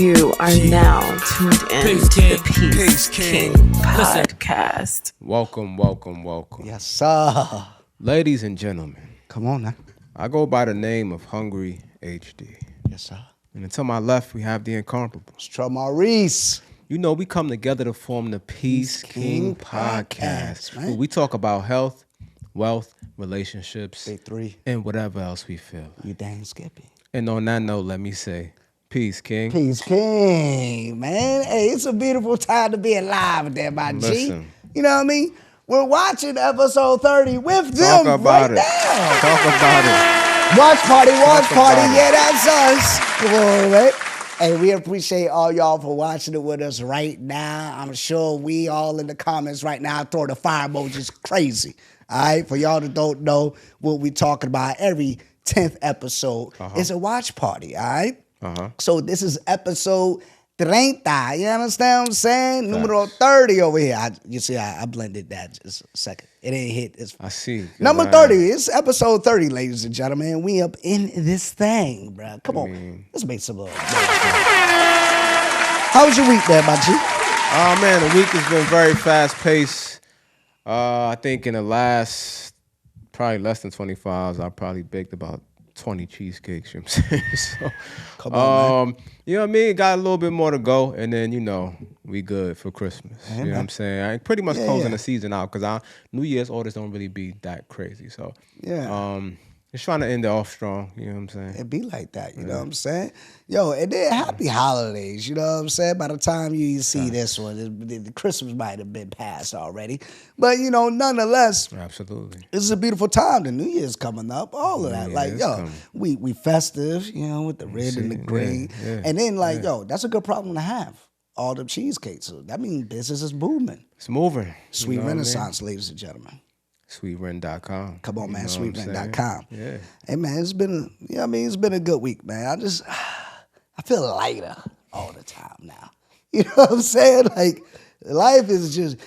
You are now tuned in to the Peace King podcast. Welcome. Yes, sir. Ladies and gentlemen. Come on now. I go by the name of Hungry HD. Yes, sir. And to my left, we have the incomparable. It's Trell Maurice. You know, we come together to form the Peace King podcast. Where we talk about health, wealth, relationships, Big three. and whatever else we feel. You dang skippy. And on that note, let me say, Peace King. Peace King, man. Hey, it's a beautiful time to be alive there, my Listen. G. You know what I mean? We're watching episode 30 with them right now. Talk about it. Watch party. Yeah, that's us. Come on, man. Hey, we appreciate all y'all for watching it with us right now. I'm sure we all in the comments right now throw the fire emojis crazy. All right? For y'all that don't know what we talking about, every 10th episode is a watch party, all right? So this is episode 30. You understand what I'm saying? Numero 30 over here. I blended that just a second. It ain't hit. I see. Number 30. It's episode 30, ladies and gentlemen. We up in this thing, bro. Come on. Let's make some love. How was your week there, my G? Oh, man, the week has been very fast-paced. I think in the last probably less than 24 hours, I probably baked about 20 cheesecakes, you know what I'm saying? So, come on, man. You know what I mean? Got a little bit more to go, and then, you know, we good for Christmas. You know what I'm saying? I pretty much closing the season out because our New Year's orders don't really be that crazy. So, just trying to end it off strong, you know what I'm saying? It be like that, you know what I'm saying? Yo, and then happy holidays, you know what I'm saying? By the time you see this one, the Christmas might have been passed already. But, you know, nonetheless, absolutely, this is a beautiful time. The New Year's coming up, all of that. Like, yo, we festive, you know, with the red and the green. And then, like, yo, that's a good problem to have. All the cheesecakes. So that means business is booming. It's moving. Sweet Renaissance, ladies and gentlemen. SweetRen.com. Come on, man. SweetRen.com. Yeah. Hey, man, it's been, it's been a good week, man. I feel lighter all the time now. You know what I'm saying? Like, life is just,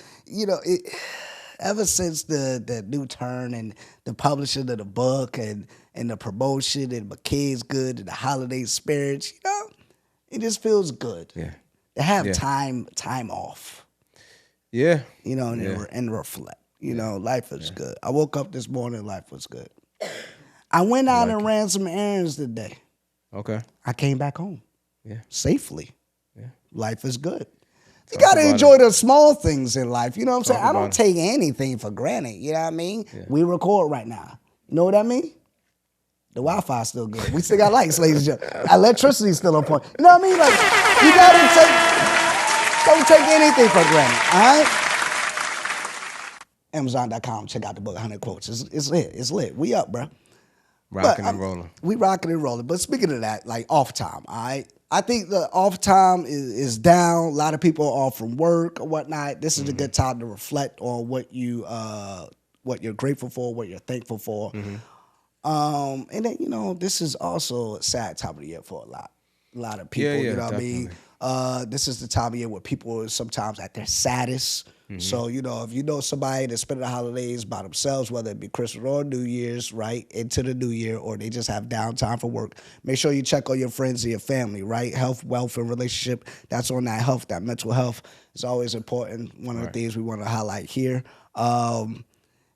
ever since the new turn and the publishing of the book and the promotion and my kids good and the holiday spirits, it just feels good. Yeah. To have time off. Yeah. And reflect. Life is good. I woke up this morning, life was good. I went out and ran some errands today. Okay. I came back home. Yeah. Safely. Yeah. Life is good. You got to enjoy the small things in life. You know what I'm saying? I don't take anything for granted. You know what I mean? Yeah. We record right now. You know what I mean? The Wi-Fi's still good. We still got lights, ladies and gentlemen. Electricity's still on point. You know what I mean? Like, you got to don't take anything for granted, all right? Amazon.com, check out the book, 100 Quotes. It's lit. It's lit. We up, bro. Rocking and rolling. We rocking and rolling. But speaking of that, like off time, all right? I think the off time is down. A lot of people are off from work or whatnot. This is a good time to reflect on what you're grateful for, what you're thankful for. And then, this is also a sad time of the year for a lot of people. You know what definitely. I mean? This is the time of year where people are sometimes at their saddest. So, if you know somebody that's spending the holidays by themselves, whether it be Christmas or New Year's, right, into the new year, or they just have downtime for work, make sure you check on your friends and your family, right? Health, wealth, and relationship, that's on that health, that mental health is always important. One of the things we want to highlight here. And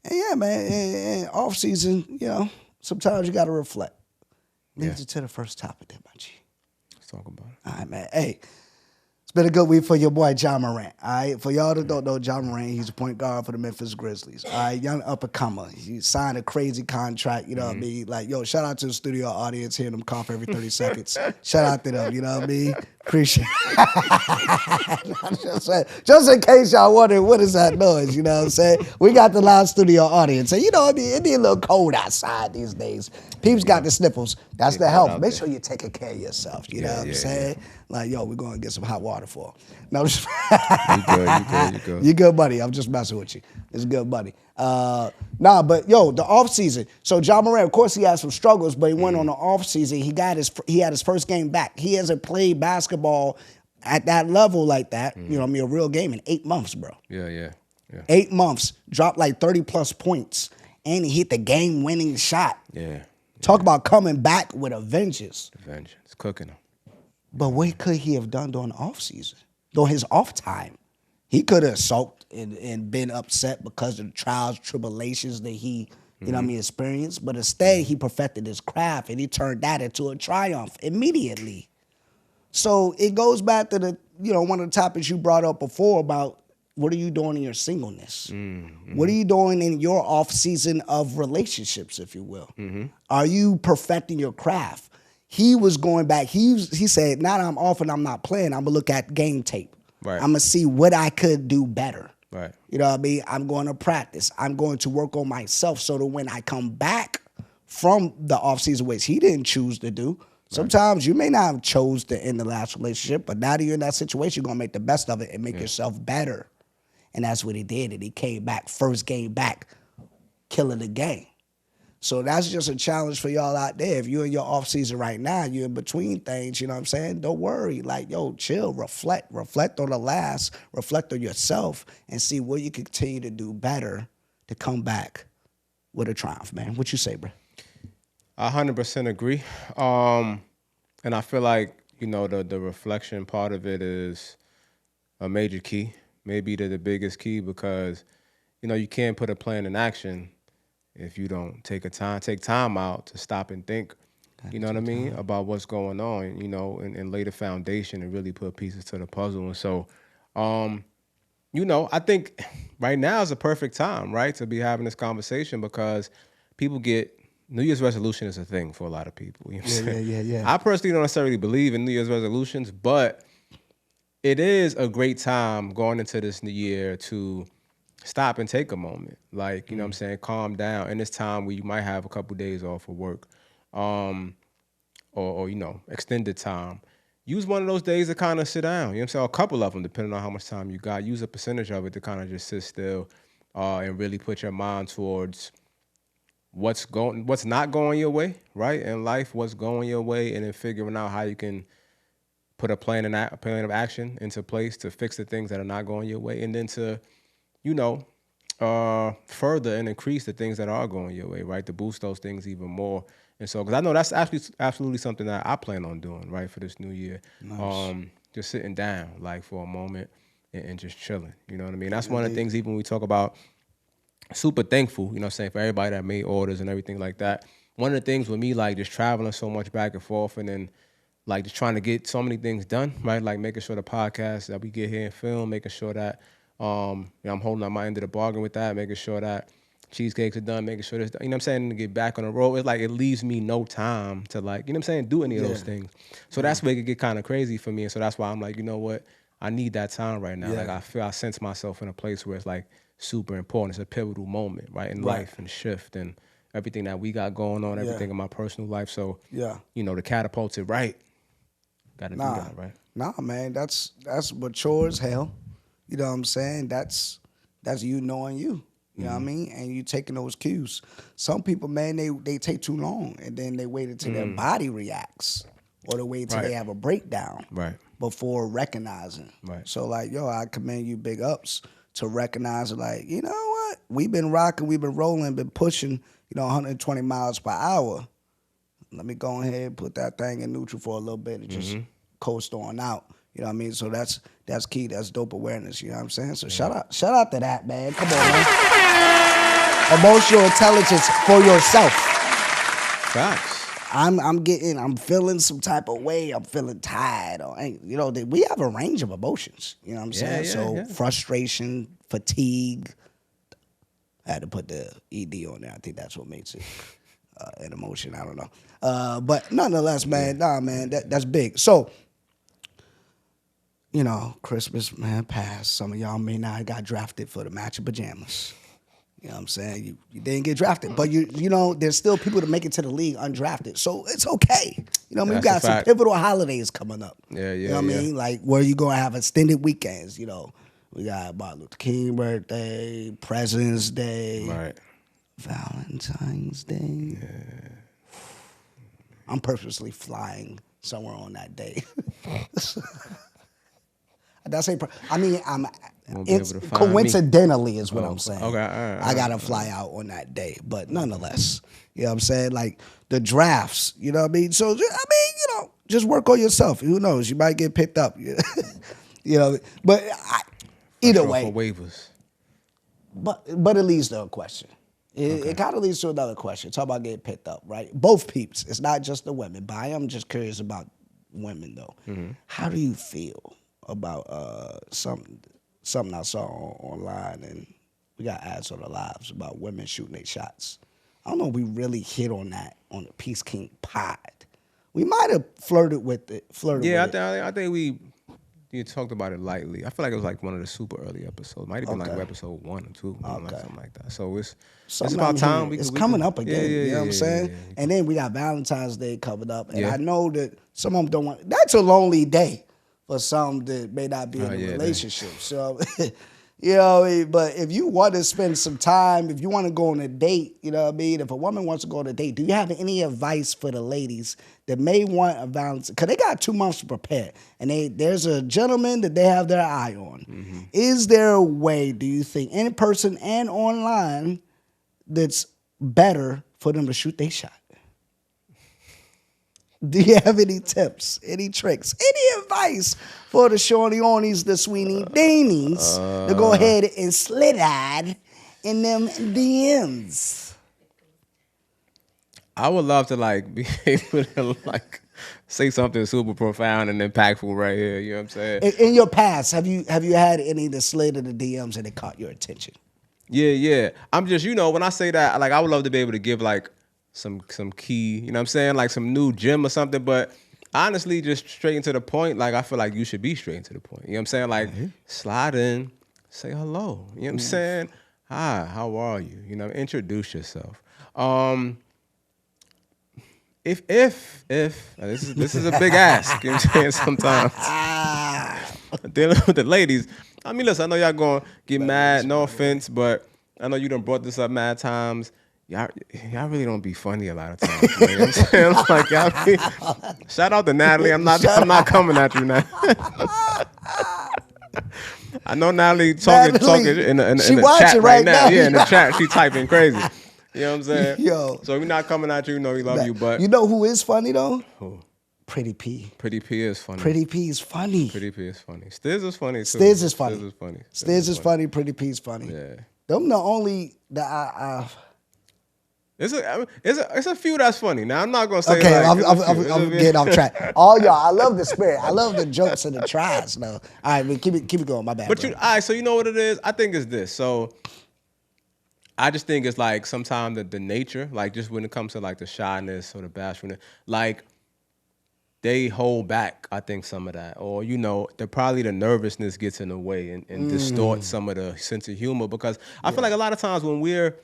yeah, man, and off season, sometimes you got to reflect. Leads you to the first topic there, my G. Let's talk about it. All right, man. Hey. Been a good week for your boy John Morant. All right, for y'all that don't know John Morant, he's a point guard for the Memphis Grizzlies. All right, young up-and-comer. He signed a crazy contract. You know what I mean? Like, yo, shout out to the studio audience hearing them cough every 30 seconds. Shout out to them. You know what I mean? Appreciate it. Just in case y'all wondering what is that noise. You know what I'm saying? We got the live studio audience, and it be a little cold outside these days. Peeps got the sniffles. That's the health. Make sure you're taking care of yourself. You know what I'm saying? Like, yo, we're going to get some hot water for him. No, I'm just You good. You good, buddy. I'm just messing with you. It's good, buddy. But, yo, the offseason. So, John Morant, of course, he had some struggles, but he went on the offseason. He had his first game back. He hasn't played basketball at that level like that, a real game in 8 months, bro. Yeah. 8 months, dropped like 30-plus points, and he hit the game-winning shot. Yeah. Talk about coming back with a vengeance. Vengeance. Cooking them. But what could he have done during the off season? During his off time? He could have sulked and been upset because of the trials, tribulations that he, you know what I mean, experienced. But instead, he perfected his craft and he turned that into a triumph immediately. So it goes back to the, one of the topics you brought up before about what are you doing in your singleness? Mm-hmm. What are you doing in your off season of relationships, if you will? Mm-hmm. Are you perfecting your craft? He was going back. He said, now that I'm off and I'm not playing, I'm going to look at game tape. Right. I'm going to see what I could do better. Right. You know what I mean? I'm going to practice. I'm going to work on myself so that when I come back from the off-season, which he didn't choose to do, sometimes you may not have chose to end the last relationship, but now that you're in that situation, you're going to make the best of it and make yourself better. And that's what he did. And he came back, first game back, killing the game. So that's just a challenge for y'all out there. If you're in your off season right now, you're in between things, you know what I'm saying? Don't worry. Like, chill, reflect on the last, reflect on yourself, and see what you can continue to do better to come back with a triumph, man. What you say, bro? I 100% agree. And I feel like, the reflection part of it is a major key, maybe the biggest key, because, you can't put a plan in action if you don't take time out to stop and think, you know what I mean, about what's going on, and lay the foundation and really put pieces to the puzzle. And so, I think right now is a perfect time, right, to be having this conversation because people get New Year's resolution is a thing for a lot of people. You know what I'm saying? Yeah. I personally don't necessarily believe in New Year's resolutions, but it is a great time going into this new year to stop and take a moment. Like, you know what I'm saying, calm down in this time where you might have a couple days off of work or extended time. Use one of those days to kind of sit down. You know what I'm saying? A couple of them, depending on how much time you got. Use a percentage of it to kind of just sit still and really put your mind towards what's not going your way, right? In life, what's going your way, and then figuring out how you can put a plan of action into place to fix the things that are not going your way, and then to further and increase the things that are going your way, right? To boost those things even more. And so, because I know that's absolutely something that I plan on doing, right, for this new year. Nice. Just sitting down, like, for a moment and just chilling. You know what I mean? That's one of the things, even when we talk about super thankful, you know what I'm saying, for everybody that made orders and everything like that. One of the things with me, like, just traveling so much back and forth and then, like, just trying to get so many things done, right? Like, making sure the podcast that we get here and film, making sure that I'm holding on my end of the bargain with that, making sure that cheesecakes are done, making sure this, you know what I'm saying, to get back on the road. It's like it leaves me no time to, like, you know what I'm saying, do any of those things. So that's where it could get kind of crazy for me. And so that's why I'm like, you know what, I need that time right now. Like, I sense myself in a place where it's like super important. It's a pivotal moment, right, in life and shift and everything that we got going on, everything in my personal life. So, to catapult it right, got to do that, right? Nah, man, that's mature as hell. You know what I'm saying? That's you knowing you. You know what I mean? And you taking those cues. Some people, man, they take too long and then they wait until their body reacts or they wait until they have a breakdown before recognizing. Right. So, like, I commend you, big ups, to recognize, like, you know what? We've been rocking, we've been rolling, been pushing, 120 miles per hour. Let me go ahead and put that thing in neutral for a little bit and just coast on out. You know what I mean? So that's key. That's dope awareness. You know what I'm saying? So shout out to that, man. Come on, man. Emotional intelligence for yourself. Facts. I'm feeling some type of way. I'm feeling tired. Or, we have a range of emotions. You know what I'm saying? Frustration, fatigue. I had to put the ED on there. I think that's what makes it an emotion. I don't know. But nonetheless, man, that's big. So, Christmas, man, passed. Some of y'all may not have got drafted for the matching pajamas. You know what I'm saying? You didn't get drafted. But, there's still people that make it to the league undrafted. So it's okay. We've got some pivotal holidays coming up. You know what I mean? Like, where you going to have extended weekends, We got Martin Luther King birthday, President's Day, Valentine's Day. Yeah. I'm purposely flying somewhere on that day. It's coincidentally is what I'm saying. Okay, all right, I gotta fly out on that day, but nonetheless, you know what I'm saying? Like the drafts, you know what I mean? So just work on yourself. Who knows? You might get picked up. You know, but either way, waivers. But it leads to a question. It kind of leads to another question. Talk about getting picked up, right? Both peeps. It's not just the women. But I am just curious about women, though. Mm-hmm. How do you feel about something I saw online, and we got ads on the lives about women shooting their shots? I don't know if we really hit on that on the Peace King pod. We might have flirted with it. I think you talked about it lightly. I feel like it was like one of the super early episodes. Might have been like episode 1 or 2, something like that. So it's about time. It's coming up again. You know what I'm saying? Yeah. And then we got Valentine's Day coming up. And I know that some of them don't want. That's a lonely day for some that may not be in a relationship. So, you know, but if you want to spend some time, if you want to go on a date, you know what I mean? If a woman wants to go on a date, do you have any advice for the ladies that may want a Valentine's? Because they got 2 months to prepare. And there's a gentleman that they have their eye on. Mm-hmm. Is there a way, do you think, in person and online, that's better for them to shoot their shot? Do you have any tips, any tricks, any advice for the shorty-onies, the Sweeney Danies, to go ahead and slide in them DMs? I would love to be able to say something super profound and impactful right here. You know what I'm saying? In your past, have you had any that slid in the DMs and it caught your attention? Yeah. I'm just, when I say that, I would love to be able to give some key, you know what I'm saying? Like some new gem or something, but honestly, just straight into the point, I feel like you should be straight into the point. You know what I'm saying? Slide in, say hello. You know what I'm saying? Hi, how are you? Introduce yourself. If this is a big ask, you know what I'm saying, sometimes. Dealing with the ladies, listen, I know y'all gonna get mad, no offense, but I know you done brought this up mad times. Y'all really don't be funny a lot of times. You know what I'm saying? Shout out to Natalie. I'm not coming at you now. I know Natalie talking in the chat right now. Yeah, in the chat, she typing crazy. You know what I'm saying? Yo. So we're not coming at you. We love you, but you know who is funny though? Who? Pretty P. Pretty P is funny. Pretty P is funny. Pretty P is funny. Stiz is funny too. Stiz is funny. Stiz is funny. Pretty P is funny. Yeah. Them the only that I It's a few that's funny. Now I'm not gonna say. Okay, I'm getting off track. All y'all, I love the spirit. I love the jokes and the tries. No, all right, but keep it going. My bad. But all right. So you know what it is? I think it's this. So I just think it's sometimes the nature, just when it comes to the shyness or the bashfulness, they hold back. I think some of that, or probably the nervousness gets in the way and distorts some of the sense of humor, because I feel like a lot of times when we're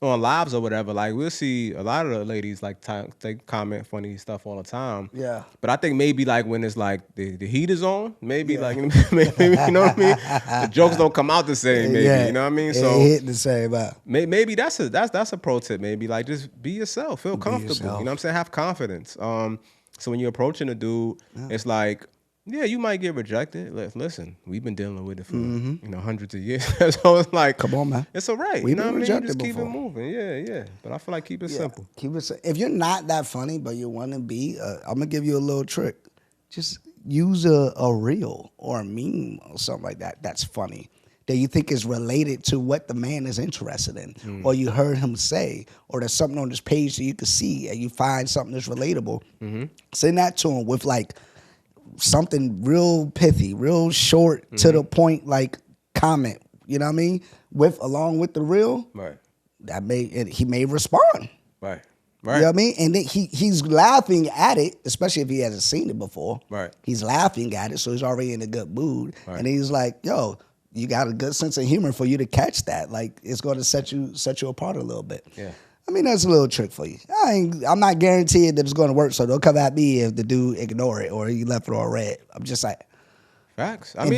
on lives or whatever, we'll see a lot of the ladies they comment funny stuff all the time. Yeah. But I think maybe when it's the heat is on, maybe maybe you know what I mean? The jokes don't come out the same, maybe. You know what I mean? So hit the same out. Maybe that's a pro tip, maybe. Just be yourself, feel comfortable. You know what I'm saying? Have confidence. So when you're approaching a dude, it's yeah, you might get rejected. Listen, we've been dealing with it for hundreds of years. So it's come on, man. It's all right. You know what I mean? Just keep it moving. Yeah. But I feel like keep it simple. If you're not that funny, but you want to be, I'm gonna give you a little trick. Just use a reel or a meme or something like that. That's funny. That you think is related to what the man is interested in, or you heard him say, or there's something on this page that you can see, and you find something that's relatable. Send that to him with something real pithy, real short, to the point, comment. You know what I mean? Along with the reel, right? He may respond, right? You know what I mean? And then he's laughing at it, especially if he hasn't seen it before. Right. He's laughing at it, so he's already in a good mood, right. And he's like, "Yo, you got a good sense of humor for you to catch that. It's going to set you apart a little bit." Yeah. That's a little trick for you. I'm not guaranteed that it's going to work, so don't come at me if the dude ignore it or he left it on red. I'm just like, facts. And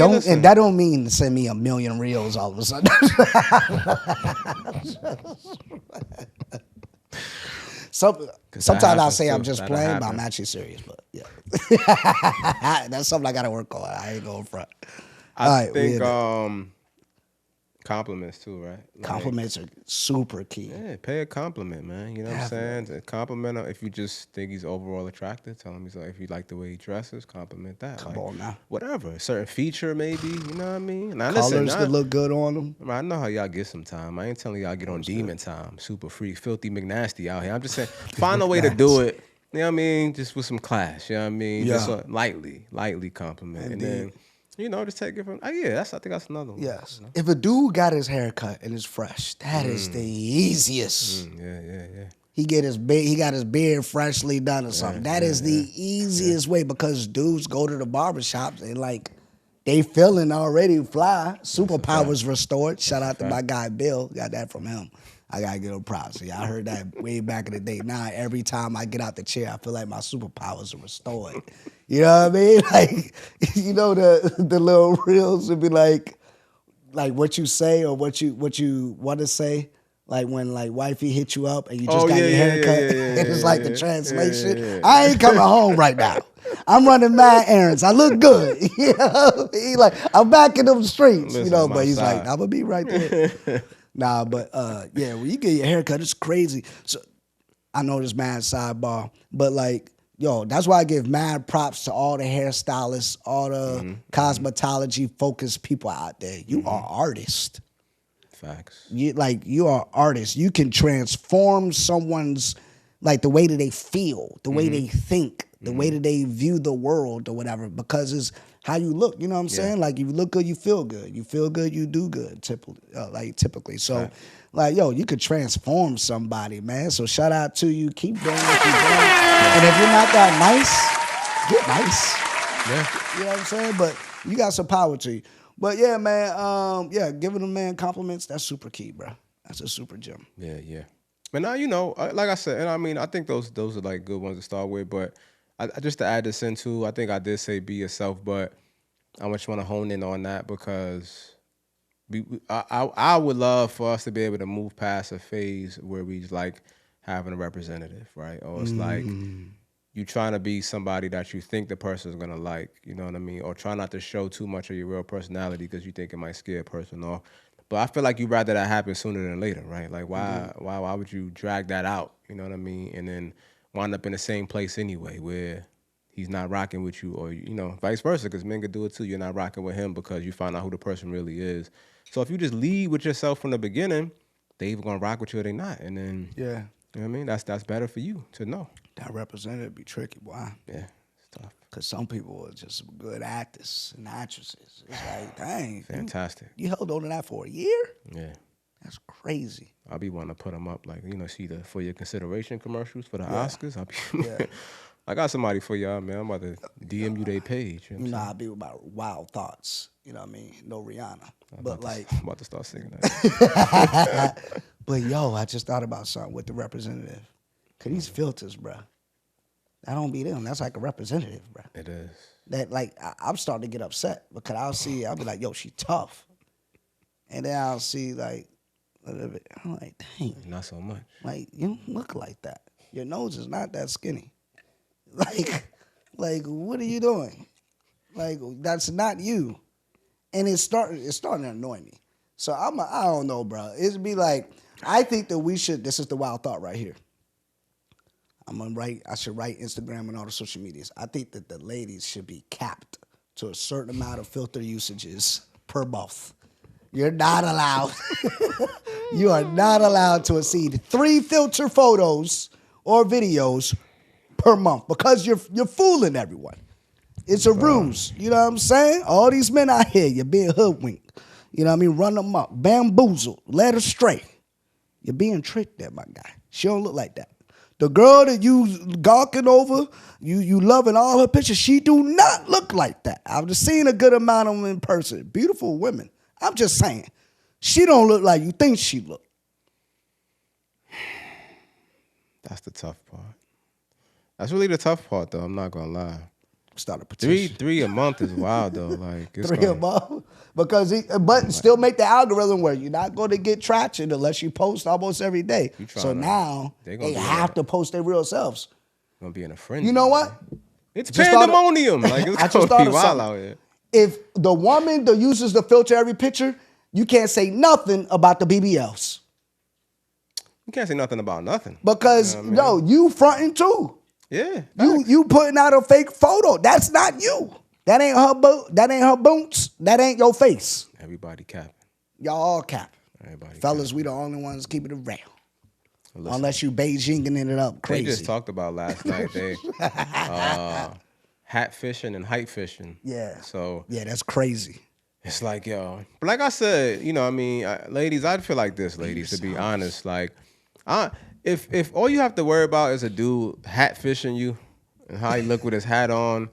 that don't mean to send me a million reels all of a sudden. Sometimes I'll say I'm just playing, but I'm actually serious. But yeah, that's something I got to work on. I ain't going front. I think Compliments too, right? Like, compliments are super key. Yeah, pay a compliment, man. You know what I'm saying? A compliment him. If you just think he's overall attractive, tell him he's like, if you like the way he dresses, compliment that. Come like, on now. Whatever. A certain feature maybe, you know what I mean? Now Colors could look good on them. I know how y'all get some time. I ain't telling y'all get on demon time. Super freak, filthy McNasty out here. I'm just saying, find a way to do it. You know what I mean? Just with some class. You know what I mean? Yeah. Just lightly compliment. Indeed. And then, you know, just take it from. I think that's another one. Yes. You know? If a dude got his hair cut and is fresh, that is the easiest. Yeah. He got his beard freshly done or something. That is the easiest way, because dudes go to the barbershops and like they feeling already fly. Superpowers restored. Shout out to my guy Bill. Got that from him. I gotta give him props. See, I heard that way back in the day. Now every time I get out the chair, I feel like my superpowers are restored. You know what I mean? Like, you know, the little reels would be like what you say or what you want to say. Like when like wifey hit you up and you just got your hair cut. And it's like the translation. Yeah. I ain't coming home right now. I'm running mad errands. I look good. You know? He like, I'm back in the streets. Listen, you know, but he's like, I'm gonna be right there. Nah, but yeah, when you get your hair cut, it's crazy. So I know this mad sidebar, but like, yo, that's why I give mad props to all the hairstylists, all the cosmetology focused people out there. You are artists. Facts. You are artists. You can transform someone's, like, the way that they feel, the way they think, the way that they view the world or whatever, because it's how you look. You know what I'm saying? Like, if you look good, you feel good. You feel good, you do good, typically. So, like, yo, you could transform somebody, man. So shout out to you. Keep doing what you're doing. And if you're not that nice, get nice. Yeah. You know what I'm saying? But you got some power to you. But yeah, man, giving a man compliments, that's super key, bro. That's a super gem. Yeah. But now, you know, like I said, and I mean, I think those are like good ones to start with, but I just to add this into, I think I did say be yourself, but I just want to hone in on that because I would love for us to be able to move past a phase where we like having a representative, right? Or it's like you trying to be somebody that you think the person is gonna like, you know what I mean? Or try not to show too much of your real personality because you think it might scare a person off. But I feel like you'd rather that happen sooner than later, right? Like why would you drag that out? You know what I mean? And then wind up in the same place anyway, where he's not rocking with you, or you know, vice versa, because men could do it too. You're not rocking with him because you find out who the person really is. So if you just lead with yourself from the beginning, they either gonna rock with you or they not, and then you know what I mean. That's better for you to know. That representative be tricky, boy. Yeah, it's tough. Cause some people are just good actors and actresses. It's like, dang, fantastic. You held on to that for a year? Yeah. That's crazy. I'll be wanting to put them up, like, you know, see the for your consideration commercials for the Oscars. I got somebody for y'all, man. I'm about to DM you their page. You know, I'll be with my wild thoughts. You know what I mean? No Rihanna. I'm about to start singing that. But yo, I just thought about something with the representative. Cause these filters, bro, that don't be them. That's like a representative, bro. It is. That like I'm starting to get upset because I'll be like, yo, she tough. And then I'll see like a little bit. I'm like, dang. Not so much. Like, you don't look like that. Your nose is not that skinny. Like, what are you doing? Like, that's not you. And it's starting to annoy me. So I don't know, bro. It'd be like, I think that we should, this is the wild thought right here. I should write Instagram and all the social medias. I think that the ladies should be capped to a certain amount of filter usages per month. You're not allowed. You are not allowed to exceed 3 filter photos or videos per month because you're fooling everyone. It's a ruse. You know what I'm saying? All these men out here, you're being hoodwinked. You know what I mean? Run them up, bamboozled, led astray. You're being tricked there, my guy. She don't look like that. The girl that you gawking over, you loving all her pictures, she do not look like that. I've just seen a good amount of them in person. Beautiful women. I'm just saying. She don't look like you think she look. That's the tough part. That's really the tough part, though. I'm not gonna lie. Start a petition. Three a month is wild, though. Like it's 3 a month, but still make the algorithm where you're not going to get traction unless you post almost every day. So now they have to post their real selves. Gonna be in a frenzy. You know what? It's pandemonium. Like it's gonna be wild out here. If the woman that uses the filter every picture, You can't say nothing about the BBLs. You can't say nothing about nothing. Because, you fronting too. Yeah. You putting out a fake photo. That's not you. That ain't her boots. That ain't your face. Everybody capping. Y'all all capping. Everybody Fellas, capping. we the only ones keeping it real. Listen, unless you Beijinging it up crazy. They just talked about last night. They hat fishing and height fishing. Yeah. So yeah, that's crazy. It's like, yo. But like I said, ladies, I'd feel like this, ladies, to be honest. Like, if all you have to worry about is a dude hat fishing you and how he look with his hat on,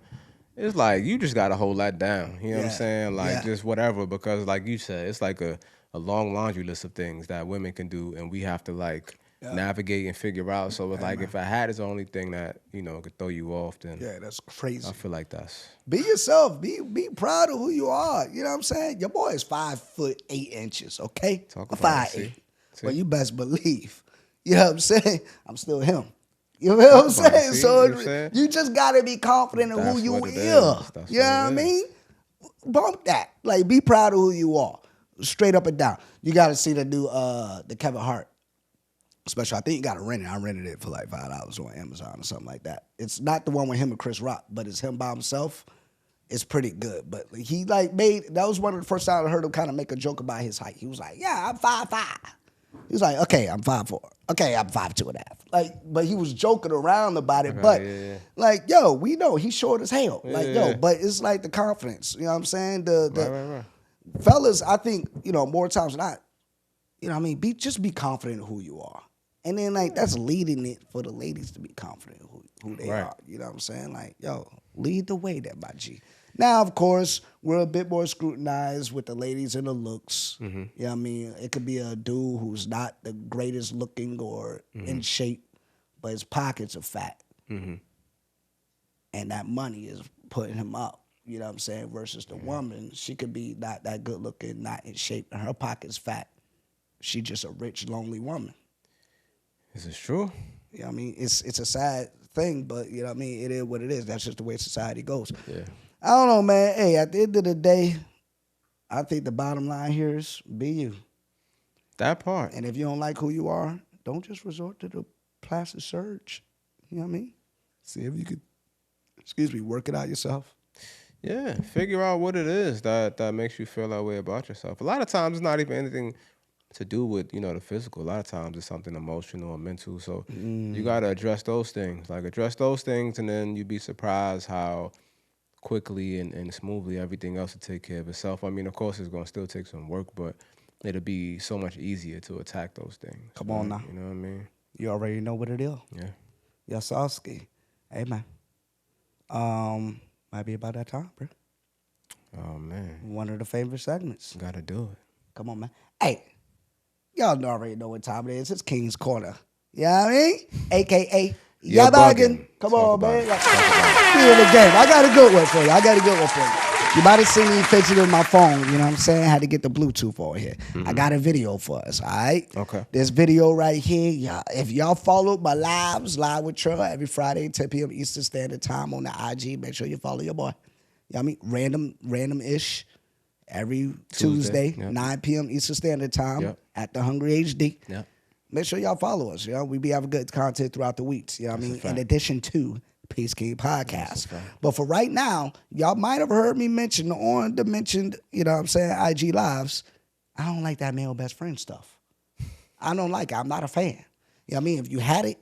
it's like you just gotta hold that down. You know what I'm saying? Like just whatever, because like you said, it's like a long laundry list of things that women can do, and we have to like navigate and figure out. So it's like if a hat is the only thing that could throw you off, then that's crazy. I feel like that's be yourself. Be proud of who you are. You know what I'm saying? Your boy is 5'8". Okay, talk about 5'8". Well, you best believe. You know what I'm saying? I'm still him. You know what I'm saying? So you just gotta be confident in who you are. You know what I mean? Bump that. Like, be proud of who you are. Straight up and down. You gotta see the new the Kevin Hart special. I think you gotta rent it. I rented it for like $5 on Amazon or something like that. It's not the one with him and Chris Rock, but it's him by himself. It's pretty good. But he like that was one of the first times I heard him kind of make a joke about his height. He was like, yeah, I'm 5'5". He was like, okay, I'm 5'4". Okay, I'm 5'2.5". Like, but he was joking around about it. But like, yo, we know he's short as hell. Like, but it's like the confidence. You know what I'm saying? The fellas, I think, more times than not, what I mean, just be confident in who you are. And then like that's leading it for the ladies to be confident in who they are. You know what I'm saying? Like, yo, lead the way there, my G. Now, of course, we're a bit more scrutinized with the ladies and the looks. Mm-hmm. You know what I mean? It could be a dude who's not the greatest looking or in shape, but his pockets are fat. Mm-hmm. And that money is putting him up. You know what I'm saying? Versus the woman, she could be not that good looking, not in shape, and her pocket's fat. She just a rich, lonely woman. Is this true? You know what I mean? It's a sad thing, but you know what I mean? It is what it is. That's just the way society goes. Yeah. I don't know, man. Hey, at the end of the day, I think the bottom line here is be you. That part. And if you don't like who you are, don't just resort to the plastic surgery. You know what I mean? See if you could, work it out yourself. Yeah, figure out what it is that makes you feel that way about yourself. A lot of times it's not even anything to do with, the physical. A lot of times it's something emotional or mental. So you got to address those things. Like, address those things, and then you'd be surprised how quickly and smoothly everything else will take care of itself. I mean, of course, it's going to still take some work, but it'll be so much easier to attack those things. Come on now. You know what I mean? You already know what it is. Yeah. Yasowski. Hey, man. Might be about that time, bro. Oh, man. One of the favorite segments. Got to do it. Come on, man. Hey, y'all already know what time it is. It's King's Corner. You know what I mean? A.K.A. You're bugging. Come on, man. Here the game. I got a good one for you. You might have seen me fidgeting my phone. You know what I'm saying? I had to get the Bluetooth on here. Mm-hmm. I got a video for us, all right? Okay. This video right here, if y'all follow my live with Trell every Friday, 10 p.m. Eastern Standard Time on the IG, make sure you follow your boy. You know what I mean? Random-ish. Every Tuesday, 9 p.m. Eastern Standard Time at the Hungry HD. Yep. Make sure y'all follow us. We be having good content throughout the weeks. You know what I mean? In addition to Peace King Podcast. But for right now, y'all might have heard me mention on the mentioned, you know what I'm saying, IG Lives, I don't like that male best friend stuff. I don't like it. I'm not a fan. You know what I mean? If you had it,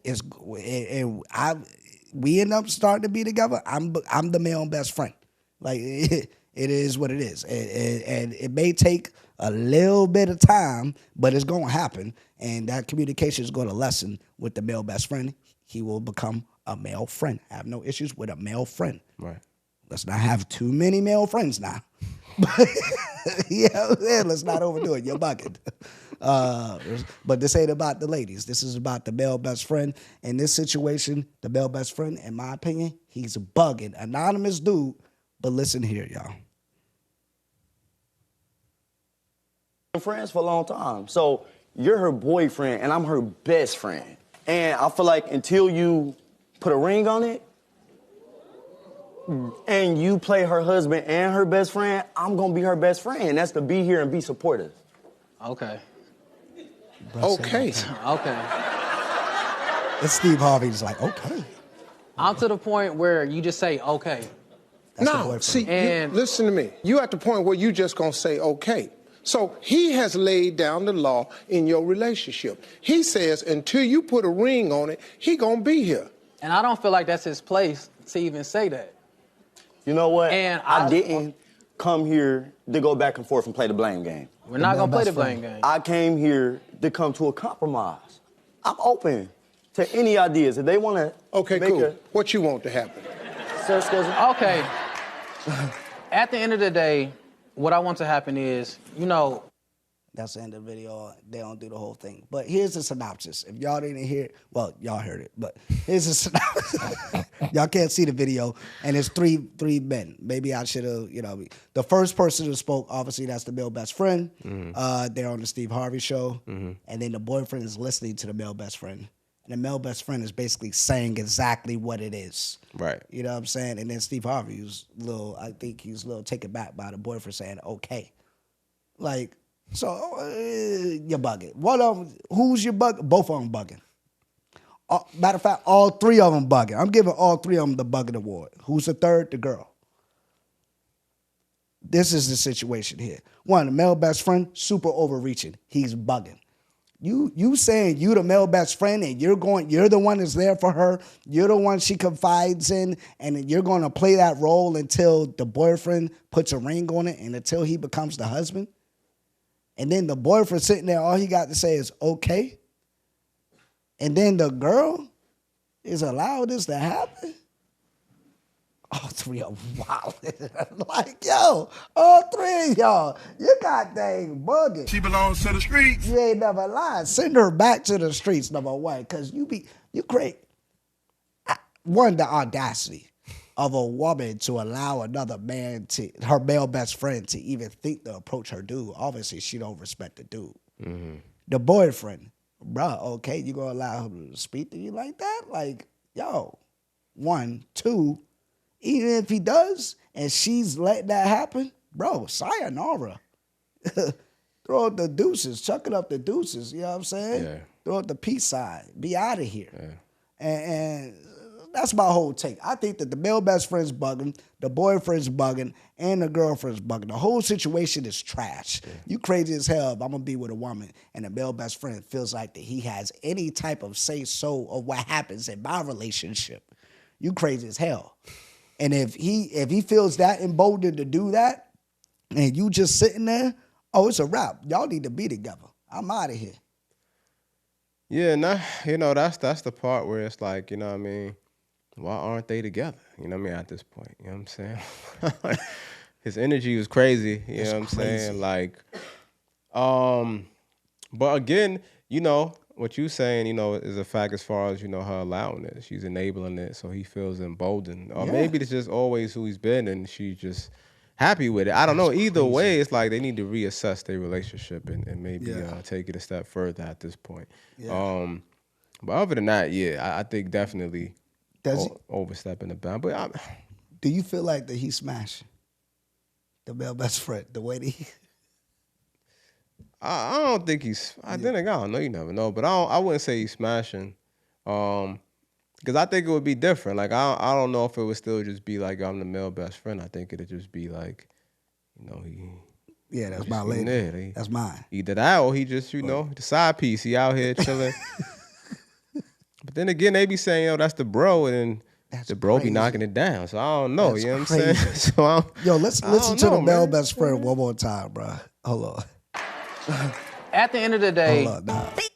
we end up starting to be together, I'm the male best friend. Like, it is what it is. And it may take a little bit of time, but it's going to happen. And that communication is going to lessen with the male best friend. He will become a male friend. I have no issues with a male friend. Right. Let's not have too many male friends now. Let's not overdo it. You're bugging. But this ain't about the ladies. This is about the male best friend. In this situation, the male best friend, in my opinion, he's bugging. Anonymous dude. But listen here, y'all. Friends for a long time. So you're her boyfriend and I'm her best friend. And I feel like until you put a ring on it and you play her husband and her best friend, I'm going to be her best friend. That's to be here and be supportive. Okay. Okay. Okay. And Steve Harvey's like, okay. I'm to the point where you just say, okay. That's No, see, And- listen to me. You at the point where you just gonna say, okay. So he has laid down the law in your relationship. He says until you put a ring on it, he gonna be here. And I don't feel like that's his place to even say that. You know what? And I didn't come here to go back and forth and play the blame game. We're not going to play the blame game. I came here to come to a compromise. I'm open to any ideas. If they want to Okay, cool. What you want to happen? Okay. At the end of the day, what I want to happen is, That's the end of the video. They don't do the whole thing. But here's the synopsis. If y'all didn't hear it, well, y'all heard it, but here's the synopsis. Y'all can't see the video, and it's three men. Maybe I should have, the first person who spoke, obviously, that's the male best friend. Mm-hmm. They're on the Steve Harvey show. Mm-hmm. And then the boyfriend is listening to the male best friend. And the male best friend is basically saying exactly what it is. Right. You know what I'm saying? And then Steve Harvey was I think he's a little taken back by the boyfriend saying, okay. Like, so you're bugging. One of them, who's your bug? Both of them bugging. Matter of fact, all three of them bugging. I'm giving all three of them the bugging award. Who's the third? The girl. This is the situation here. One, the male best friend, super overreaching. He's bugging. You saying you the male best friend and you're the one that's there for her. You're the one she confides in, and you're going to play that role until the boyfriend puts a ring on it and until he becomes the husband. And then the boyfriend sitting there, all he got to say is, okay. And then the girl is allowed this to happen. All three of them wow. Like, yo, all three of y'all, you got dang bugging. She belongs to the streets. You ain't never lied. Send her back to the streets, number one, because you great. One, the audacity of a woman to allow another man her male best friend to even think to approach her dude. Obviously, she don't respect the dude. Mm-hmm. The boyfriend, bruh, okay, you gonna allow him to speak to you like that? Like, yo, one, two, even if he does and she's letting that happen, bro, sayonara. Throw up the deuces, chuck it up the deuces, you know what I'm saying? Yeah. Throw up the peace sign, be out of here. Yeah. And that's my whole take. I think that the male best friend's bugging, the boyfriend's bugging, and the girlfriend's bugging. The whole situation is trash. Yeah. You crazy as hell if I'm going to be with a woman and the male best friend feels like that he has any type of say-so of what happens in my relationship. You crazy as hell. And if he feels that emboldened to do that, and you just sitting there, oh, it's a wrap. Y'all need to be together. I'm out of here. Yeah, that's the part where it's like, you know what I mean, why aren't they together? You know what I mean, at this point, you know what I'm saying? His energy was crazy, you know what I'm saying? Like, but again, what you saying, is a fact as far as, her allowing it. She's enabling it, so he feels emboldened. Or maybe it's just always who he's been and she's just happy with it. I don't know. Either way, it's like they need to reassess their relationship and maybe take it a step further at this point. Yeah. But other than that, I think definitely overstepping the bound. But do you feel like that he's smashing the male best friend the way that he... I don't think he's. Then again, I don't know. You never know. But I wouldn't say he's smashing, because I think it would be different. Like I don't know if it would still just be like I'm the male best friend. I think it'd just be like, he. Yeah, that's my lady. That's mine. Either that or he just the side piece. He out here chilling. But then again, they be saying that's the bro, and the bro be knocking it down. So I don't know. You know what I'm saying? So let's listen to the male best friend one more time, bro. Hold on. At the end of the day,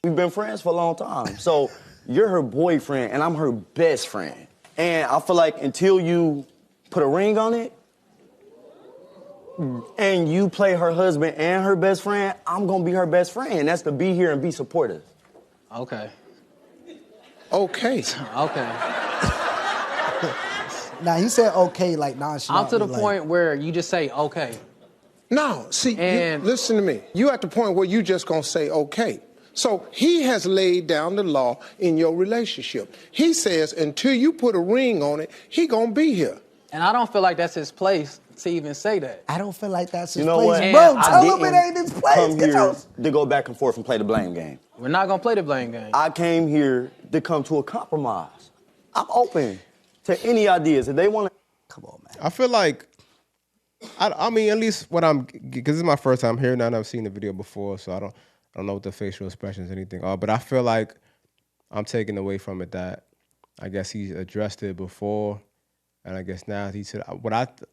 we've been friends for a long time. So you're her boyfriend and I'm her best friend. And I feel like until you put a ring on it and you play her husband and her best friend, I'm going to be her best friend. That's to be here and be supportive. Okay. Okay. Okay. Now, he said okay like nonchalant. I'm to the point where you just say okay. No, see, listen to me. You at the point where you just gonna say, okay. So he has laid down the law in your relationship. He says until you put a ring on it, he gonna be here. And I don't feel like that's his place to even say that. I don't feel like that's his You know place. what? Bro, I tell him it ain't his place. Come Get here your... to go back and forth and play the blame game. We're not gonna play the blame game. I came here to come to a compromise. I'm open to any ideas. If they want to... Come on, man. I feel like, I mean, at least what I'm, because this is my first time hearing that, and I've seen the video before, so I don't know what the facial expressions or anything are, but I feel like I'm taking away from it that I guess he's addressed it before, and I guess now he said,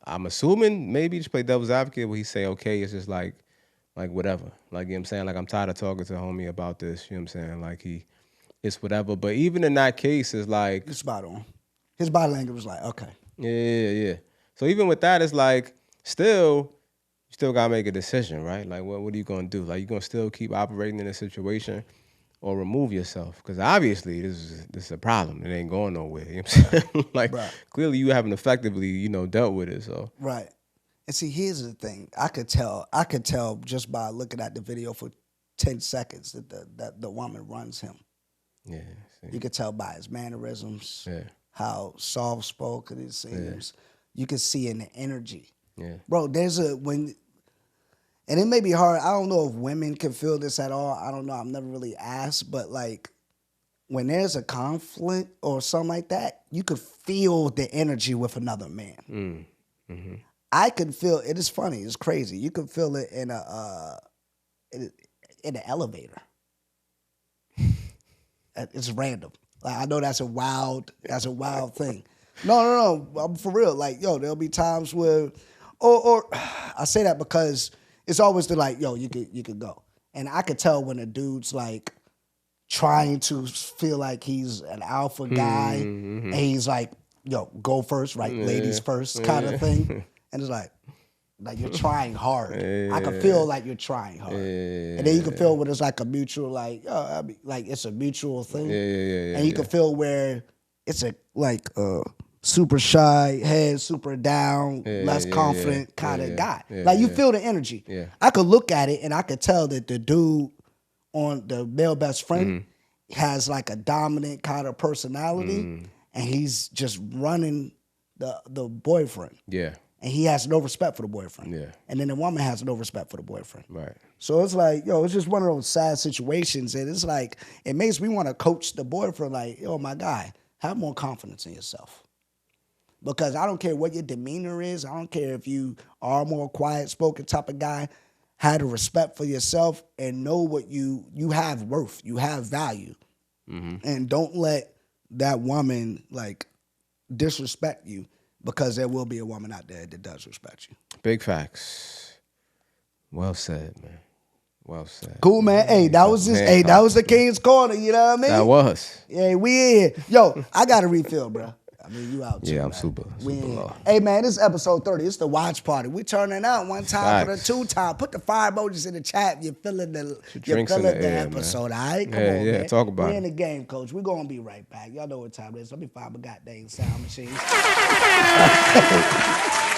I'm assuming maybe just play devil's advocate where he say, okay, it's just like whatever. Like, you know what I'm saying? Like, I'm tired of talking to homie about this, you know what I'm saying? Like, it's whatever. But even in that case, it's like... You're spot on. His body language was like, okay. Yeah. So even with that, it's like, you still gotta make a decision, right? Like, what are you gonna do? Like, you gonna still keep operating in a situation or remove yourself? Because obviously this is a problem. It ain't going nowhere. You know what I'm saying? Like, clearly you haven't effectively, dealt with it. So right. And see, here's the thing. I could tell just by looking at the video for 10 seconds that the woman runs him. Yeah. You could tell by his mannerisms, Yeah. how soft spoken it seems. Yeah. You can see in the energy. Yeah. Bro, and it may be hard. I don't know if women can feel this at all. I don't know. I've never really asked, but like when there's a conflict or something like that, you could feel the energy with another man. Mm-hmm. I could feel it. Is funny. It's crazy. You can feel it in an elevator. It's random. Like, I know that's a wild thing. No. I'm for real. Like, yo, there'll be times where, or I say that because it's always the like, yo, you could go. And I could tell when a dude's like trying to feel like he's an alpha guy, and he's like, yo, go first, right? Ladies first kind of thing. And it's like you're trying hard. I can feel like you're trying hard. And then you can feel when it's like a mutual, like it's a mutual thing. And you can feel where it's a super shy, head super down, less confident kind of guy. Like you feel the energy. Yeah. I could look at it and I could tell that the dude on the male best friend has like a dominant kind of personality, and he's just running the boyfriend. Yeah. And he has no respect for the boyfriend. Yeah. And then the woman has no respect for the boyfriend. Right. So it's like, yo, it's just one of those sad situations. And it's like, it makes me want to coach the boyfriend like, yo, my guy, have more confidence in yourself. Because I don't care what your demeanor is. I don't care if you are a more quiet-spoken type of guy. Have the respect for yourself and know what you have worth. You have value. And don't let that woman, like, disrespect you. Because there will be a woman out there that does respect you. Big facts. Well said, man. Well said. Cool, man. Hey, that was that was the King's Corner, you know what I mean? That was. Yeah, we in here. Yo, I got a refill, bro. I mean, you out too, Yeah, I'm man. super low. Hey, man, this is episode 30. It's the watch party. We turning out one time for the 2 time. Put the fire emojis in the chat. You're feeling the episode, all right? Come on, man. Talk about it. We're in the game, coach. We're going to be right back. Y'all know what time it is. Let me find my goddamn sound machine.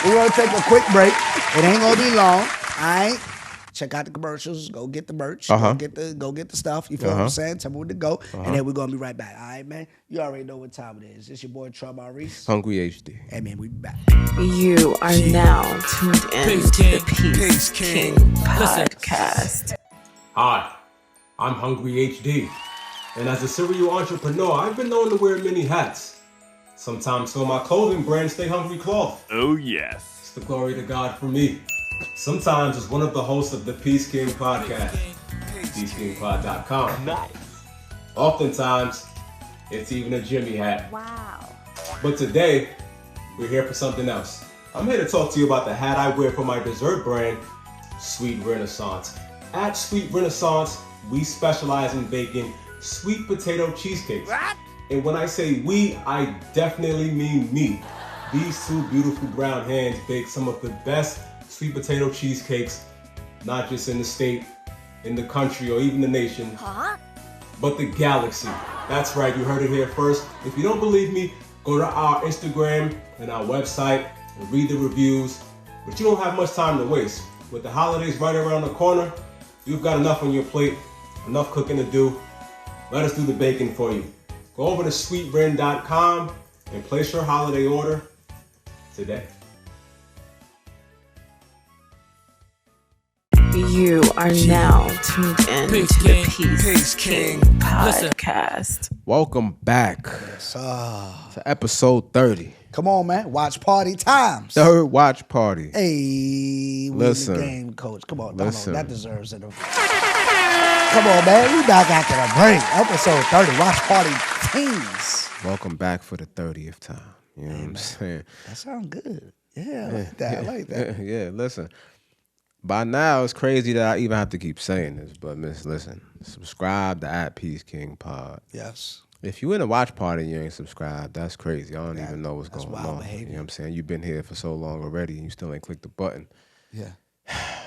We're going to take a quick break. It ain't going to be long, all right? Check out the commercials. Go get the merch. Go get the stuff. You feel what I'm saying? Tell me where to go. And then we're going to be right back. All right, man? You already know what time it is. It's your boy, Trell Maurice. Hungry HD. Hey, man, we be back. You are now tuned in to the Peace King podcast. Hi, I'm Hungry HD. And as a serial entrepreneur, I've been known to wear many hats. Sometimes for my clothing brand, Stay Hungry Cloth. Oh, yes. It's the glory to God for me. Sometimes as one of the hosts of the Peace King podcast, PeaceKingPod.com. Nice. Oftentimes, it's even a Jimmy hat. Wow. But today, we're here for something else. I'm here to talk to you about the hat I wear for my dessert brand, Sweet Renaissance. At Sweet Renaissance, we specialize in baking sweet potato cheesecakes. What? And when I say we, I definitely mean me. These two beautiful brown hands bake some of the best sweet potato cheesecakes, not just in the state, in the country, or even the nation, but the galaxy. That's right, you heard it here first. If you don't believe me, go to our Instagram and our website and read the reviews. But you don't have much time to waste. With the holidays right around the corner, you've got enough on your plate, enough cooking to do. Let us do the baking for you. Go over to sweetren.com and place your holiday order today. You are now tuned in to the Peace King podcast. Welcome back to episode 30. Come on, man. Watch party times. Third watch party. Hey, we Listen. in the game, coach. Come on. Listen. That deserves it. Come on, man. We back after the break. Episode 30. Watch party teams. Welcome back for the 30th time. You know what I'm saying? That sounds good. Yeah, I like that. I like that. Yeah, listen. By now, it's crazy that I even have to keep saying this, but listen. Subscribe to Peace King Pod. Yes. If you in a watch party and you ain't subscribed, that's crazy. I don't even know what's going wild on. behavior. You know what I'm saying? You've been here for so long already and you still ain't clicked the button. Yeah.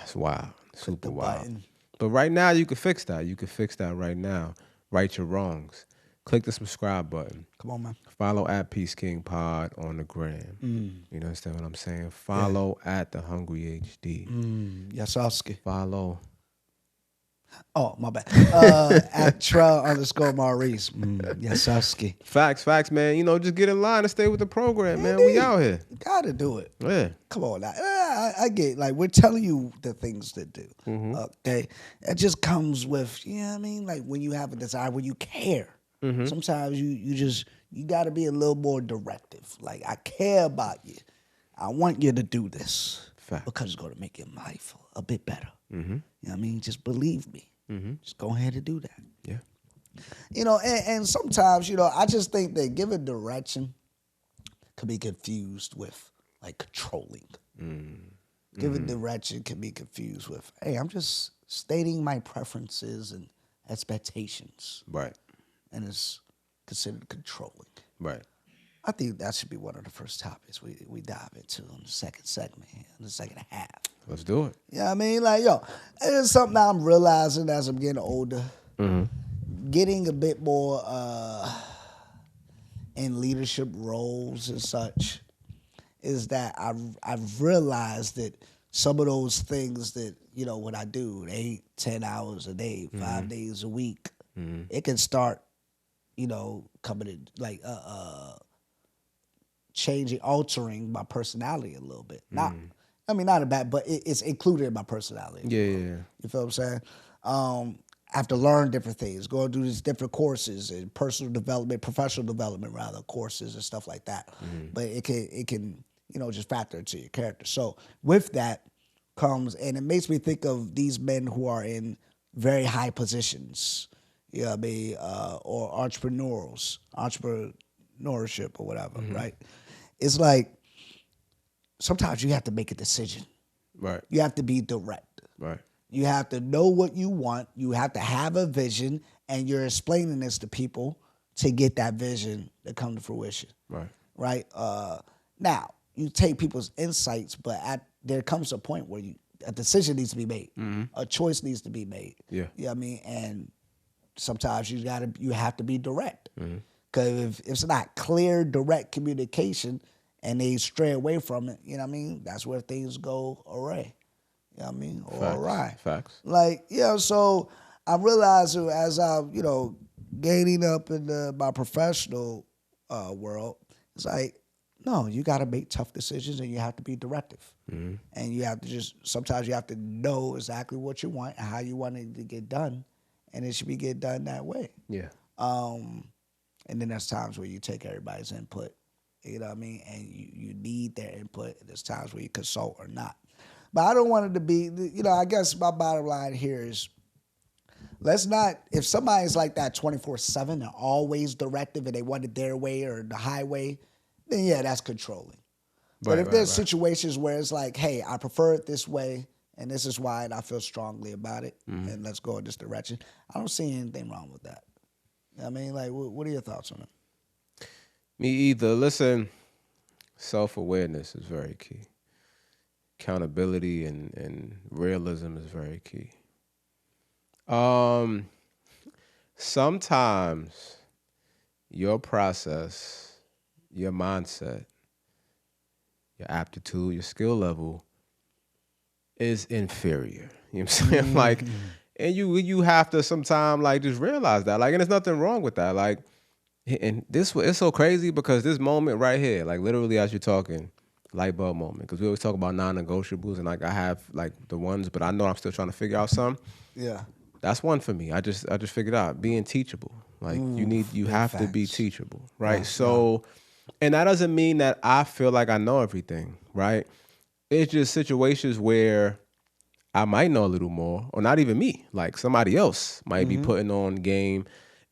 It's wild. Super wild. Button. But right now, you can fix that. You can fix that right now. Right your wrongs. Click the subscribe button. Come on, man. Follow Peace King Pod on the gram. You understand what I'm saying? Follow at The Hungry HD. Yes, Oscar. Follow. Oh, my bad. At Trell _Maurice. Yes, Oscar. Facts, man. You know, just get in line and stay with the program, man. We out here. You gotta do it. Yeah. Come on now. I get like we're telling you the things to do. Okay. It just comes with, you know what I mean? Like when you have a desire, when you care. Sometimes you gotta be a little more directive. Like I care about you. I want you to do this. Fact. Because it's gonna make your life a bit better. You know what I mean? Just believe me. Just go ahead and do that. Yeah. You know, and sometimes, you know, I just think that giving direction could be confused with like controlling. Giving direction can be confused with, hey, I'm just stating my preferences and expectations. Right. And it's considered controlling. Right. I think that should be one of the first topics we dive into in the second segment here, in the second half. Let's do it. You know what I mean? Like, yo, it's something I'm realizing as I'm getting older. Getting a bit more in leadership roles and such is that I've realized that some of those things that, you know, what I do, 8, 10 hours a day, 5 days a week, it can start, you know, coming in like changing, altering my personality a little bit. Not a bad, but it's included in my personality. Yeah. You feel what I'm saying? I have to learn different things, go do these different courses and personal development, professional development rather, courses and stuff like that. But it can, you know, just factor into your character. So with that comes, and it makes me think of these men who are in very high positions, you know what I mean, or entrepreneurship or whatever, right? It's like sometimes you have to make a decision. Right. You have to be direct. Right. You have to know what you want. You have to have a vision, and you're explaining this to people to get that vision to come to fruition. Right. Right. Now you take people's insights, but there comes a point where a decision needs to be made. A choice needs to be made. Yeah. You know what I mean? And sometimes you have to be direct. Because if it's not clear, direct communication and they stray away from it, you know what I mean? That's where things go awry. You know what I mean? Or awry. Facts. Like, you know, so I realized as I'm, you know, gaining up in my professional world, it's like, no, you got to make tough decisions and you have to be directive. And you have to sometimes you have to know exactly what you want and how you want it to get done. And it should be get done that way. Yeah. And then there's times where you take everybody's input, you know what I mean? And you need their input. And there's times where you consult or not. But I don't want it to be, you know, I guess my bottom line here is let's not, if somebody's like that 24/7 and always directive and they want it their way or the highway, then yeah, that's controlling. But if there's situations where it's like, hey, I prefer it this way and this is why and I feel strongly about it and let's go in this direction, I don't see anything wrong with that. You know what I mean? Like, what are your thoughts on it? Me either. Listen, self-awareness is very key. Accountability and realism is very key. Sometimes your process, your mindset, your aptitude, your skill level is inferior. You know what I'm saying? Like, and you have to sometimes like just realize that. Like, and there's nothing wrong with that. Like, and it's so crazy because this moment right here, like literally as you're talking, light bulb moment, because we always talk about non-negotiables, and like I have like the ones, but I know I'm still trying to figure out some. Yeah. That's one for me. I just figured out being teachable. Like you have to be teachable, right? Yeah, so, and that doesn't mean that I feel like I know everything, right? It's just situations where I might know a little more, or not even me. Like somebody else might be putting on game,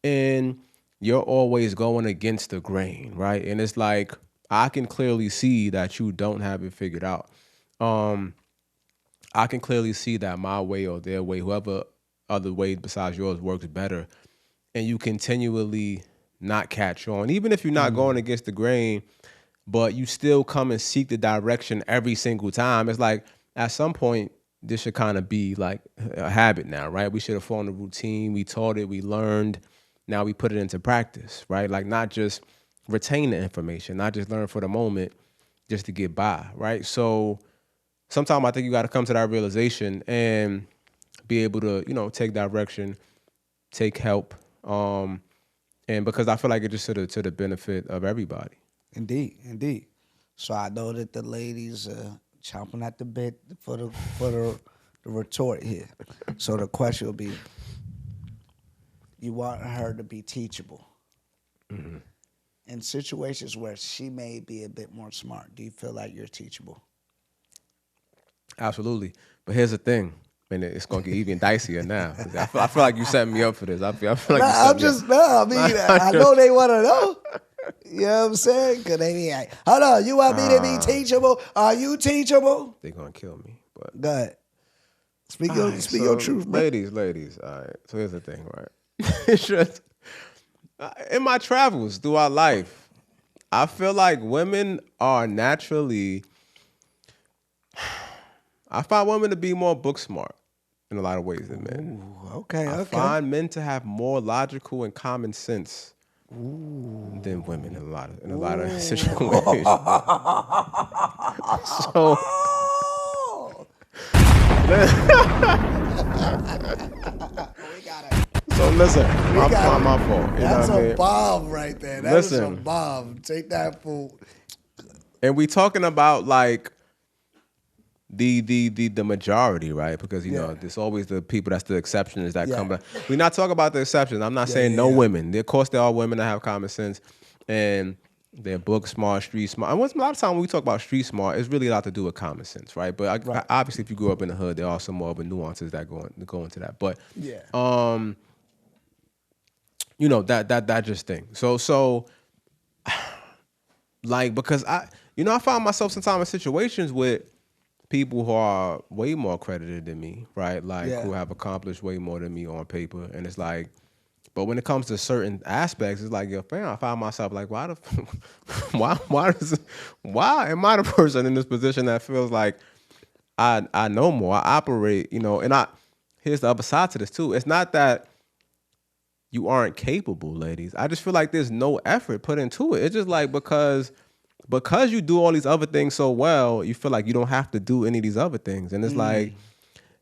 and you're always going against the grain, right? And it's like I can clearly see that you don't have it figured out. I can clearly see that my way or their way, whoever other way besides yours works better, and you continually not catch on, even if you're not going against the grain, but you still come and seek the direction every single time. It's like at some point this should kind of be like a habit now, right? We should have formed a routine. We taught it, we learned. Now we put it into practice, right? Like not just retain the information, not just learn for the moment just to get by, right? So sometimes I think you got to come to that realization and be able to, take direction, take help, and because I feel like it's just to the benefit of everybody. Indeed. So I know that the ladies chomping at the bit for the retort here. So the question will be, you want her to be teachable. In situations where she may be a bit more smart, do you feel like you're teachable? Absolutely. But here's the thing. And it's gonna get even dicier now. I feel like you setting me up for this. I feel like I know they want to know. You know what I'm saying? Because they be like, hold on, you want me to be teachable? Are you teachable? They're gonna kill me. But go ahead. Speak your truth, man. Ladies. All right. So here's the thing, right? It's just in my travels throughout life, I feel like women are naturally. I find women to be more book smart in a lot of ways than men. Ooh, okay. I find men to have more logical and common sense than women in a lot of situations. So, so listen, my fault. That's a bomb right there. That's a bomb. Take that fool. And we talking about like the majority, right? Because you know, there's always the people that's the exceptions that come back. We're not talking about the exceptions. I'm not saying no women. Of course, there are women that have common sense and they're book smart, street smart. And a lot of time when we talk about street smart, it's really a lot to do with common sense, right? But obviously, if you grew up in the hood, there are some more of the nuances that go into that. But you know, that just thing. So like, because I find myself sometimes in situations with people who are way more accredited than me, right? Like who have accomplished way more than me on paper. And it's like, but when it comes to certain aspects, it's like, yo, fam, I find myself like, why am I the person in this position that feels like I know more, I operate, and here's the other side to this too. It's not that you aren't capable, ladies. I just feel like there's no effort put into it. It's just like because you do all these other things so well, you feel like you don't have to do any of these other things. And it's like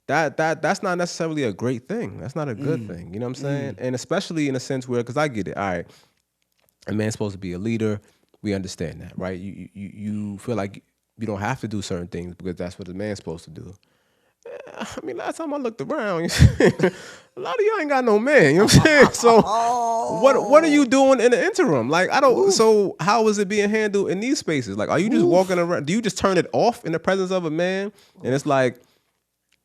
that's not necessarily a great thing. That's not a good thing. You know what I'm saying? And especially in a sense where, because I get it. All right, a man's supposed to be a leader. We understand that, right? You feel like you don't have to do certain things because that's what a man's supposed to do. I mean, last time I looked around, a lot of y'all ain't got no man. You know what I'm saying? So what are you doing in the interim? Like, I don't. So how is it being handled in these spaces? Like, are you just walking around? Do you just turn it off in the presence of a man? And it's like,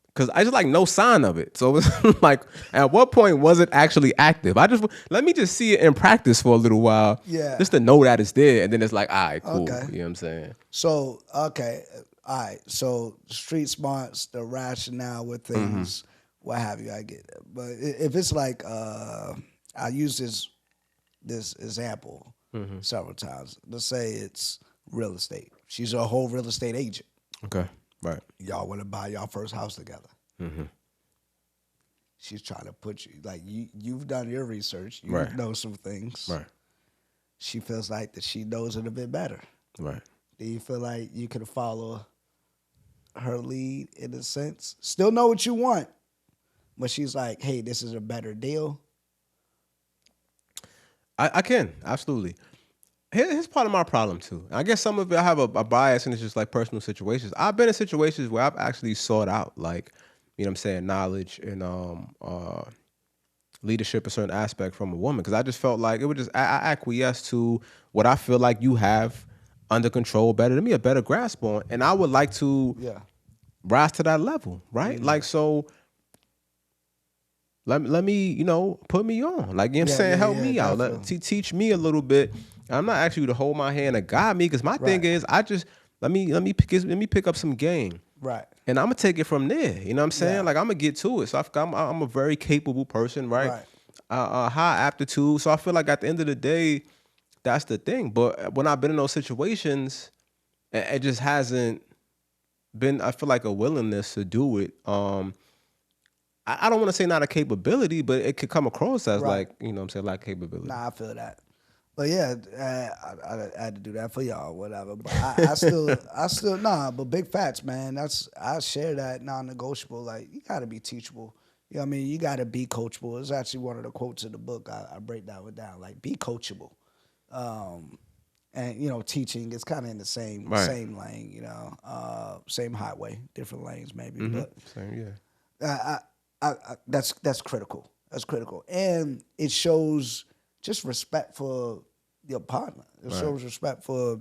because I just like no sign of it. So it's like, at what point was it actually active? Let me just see it in practice for a little while. Yeah. Just to know that it's there. And then it's like, all right, cool. Okay. You know what I'm saying? So, okay. All right, so street smarts, the rationale with things, what have you, I get it. But if it's like, I use this example several times. Let's say it's real estate. She's a whole real estate agent. Okay, right. Y'all want to buy y'all first house together. She's trying to put you, like, you've done your research. You know some things. Right. She feels like that she knows it a bit better. Right. Do you feel like you can follow her lead in a sense? Still know what you want, but she's like, hey, this is a better deal. I can, absolutely. Here's part of my problem too. I guess some of it I have a bias, and it's just like personal situations. I've been in situations where I've actually sought out, like, you know what I'm saying, knowledge and leadership, a certain aspect from a woman, because I just felt like it would just I acquiesce to what I feel like you have under control better than me, a better grasp on, and I would like to rise to that level, right? Like, so let me, you know, put me on, like, you know what I'm saying, help me out, teach me a little bit. I'm not asking you to hold my hand and guide me, because my thing is, I just let me pick up some game, right? And I'm gonna take it from there. You know what I'm saying? Like, I'm gonna get to it. So I'm a very capable person, right? High aptitude. So I feel like at the end of the day, that's the thing. But when I've been in those situations, it just hasn't been, I feel like, a willingness to do it. I don't want to say not a capability, but it could come across as like, you know what I'm saying, like capability. Nah, I feel that. But yeah, I had to do that for y'all, whatever. But I still, but big facts, man. I share that non-negotiable. Like, you gotta be teachable. You know what I mean? You gotta be coachable. It's actually one of the quotes in the book. I break that one down. Like, be coachable. And, you know, teaching is kind of in the same lane, you know, same highway, different lanes maybe. But same, that's critical. That's critical. And it shows just respect for your partner. It shows respect for,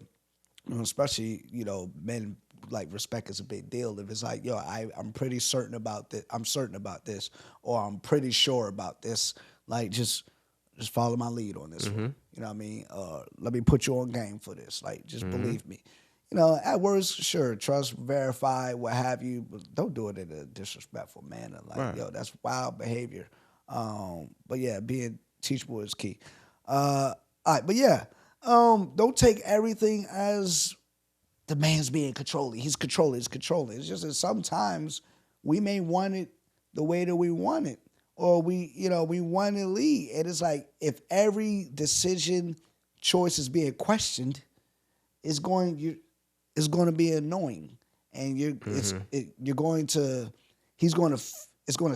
you know, especially, you know, men, like, respect is a big deal. If it's like, yo, I'm pretty certain about this, or I'm pretty sure about this, like, just follow my lead on this one. You know what I mean? Let me put you on game for this. Like, just believe me. You know, at worst, sure, trust, verify, what have you, but don't do it in a disrespectful manner. Like, yo, that's wild behavior. But yeah, being teachable is key. All right, but yeah, don't take everything as the man's being controlling. He's controlling. It's just that sometimes we may want it the way that we want it, or we want to lead. And it's like, if every decision, choice is being questioned, it's going to be annoying, and it's going to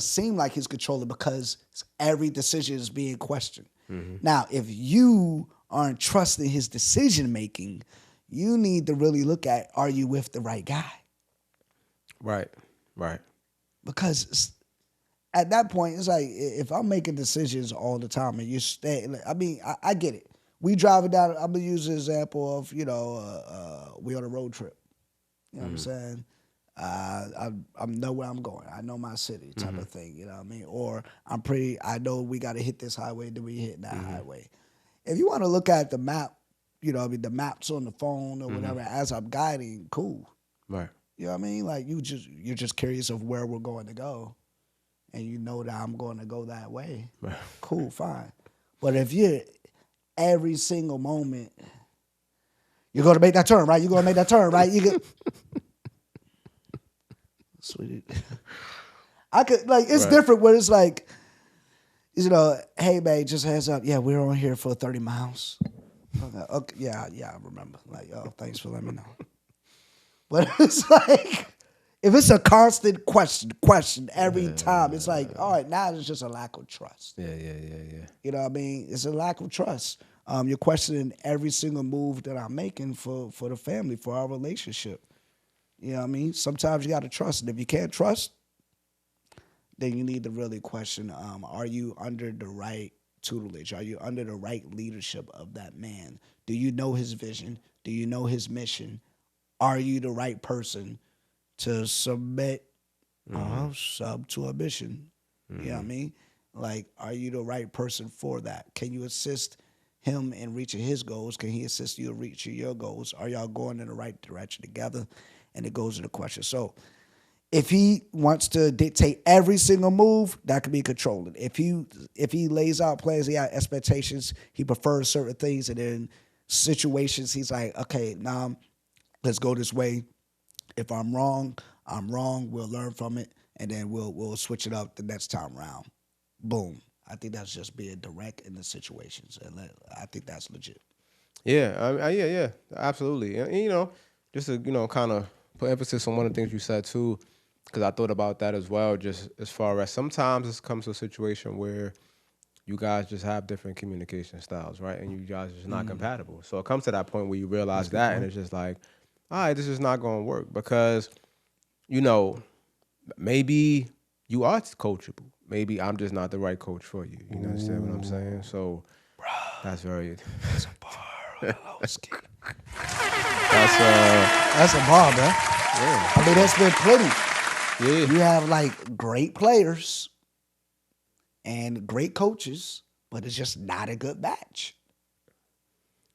seem like he's controlling because every decision is being questioned. Now, if you aren't trusting his decision making, you need to really look at, are you with the right guy? Right. Because at that point, it's like, if I'm making decisions all the time and you stay, I mean, I get it. We driving down, I'm going to use the example of, you know, we on a road trip. You know what I'm saying? I know where I'm going. I know my city type of thing, you know what I mean? Or I know we got to hit this highway, then we hit that highway. If you want to look at the map, you know, I mean, the maps on the phone or whatever, as I'm guiding, cool. Right. You know what I mean? Like, you're just curious of where we're going to go, and you know that I'm going to go that way. Right. Cool, fine. But if you're every single moment, you're going to make that turn, right? You're going to make that turn, right? You get... Sweetie. I could, like, it's different where it's like, you know, hey, man, just heads up. Yeah, we're on here for 30 miles. Okay, yeah, I remember. Like, oh, thanks for letting me know. But it's like, if it's a constant question every time, it's like, all right, now it's just a lack of trust. Yeah. You know what I mean? It's a lack of trust. You're questioning every single move that I'm making for the family, for our relationship. You know what I mean? Sometimes you got to trust. And if you can't trust, then you need to really question, are you under the right tutelage? Are you under the right leadership of that man? Do you know his vision? Do you know his mission? Are you the right person to submit sub to a mission? You know what I mean? Like, are you the right person for that? Can you assist him in reaching his goals? Can he assist you in reaching your goals? Are y'all going in the right direction together? And it goes to the question. So if he wants to dictate every single move, that could be controlling. If he lays out plans, he has expectations, he prefers certain things, and in situations he's like, okay, now let's go this way. If I'm wrong, we'll learn from it, and then we'll switch it up the next time around. Boom. I think that's just being direct in the situations, and I think that's legit. Yeah, yeah, absolutely. And, you know, just to, you know, kind of put emphasis on one of the things you said too, because I thought about that as well, just as far as sometimes it comes to a situation where you guys just have different communication styles, right? And you guys are just not compatible. So it comes to that point where you realize that, and it's just like, all right, this is not going to work because, you know, maybe you are coachable. Maybe I'm just not the right coach for you. You understand what I'm saying? So that's very. That's a bar. That's a bar, man. Yeah. I mean, that's been plenty. Yeah. You have like great players and great coaches, but it's just not a good match.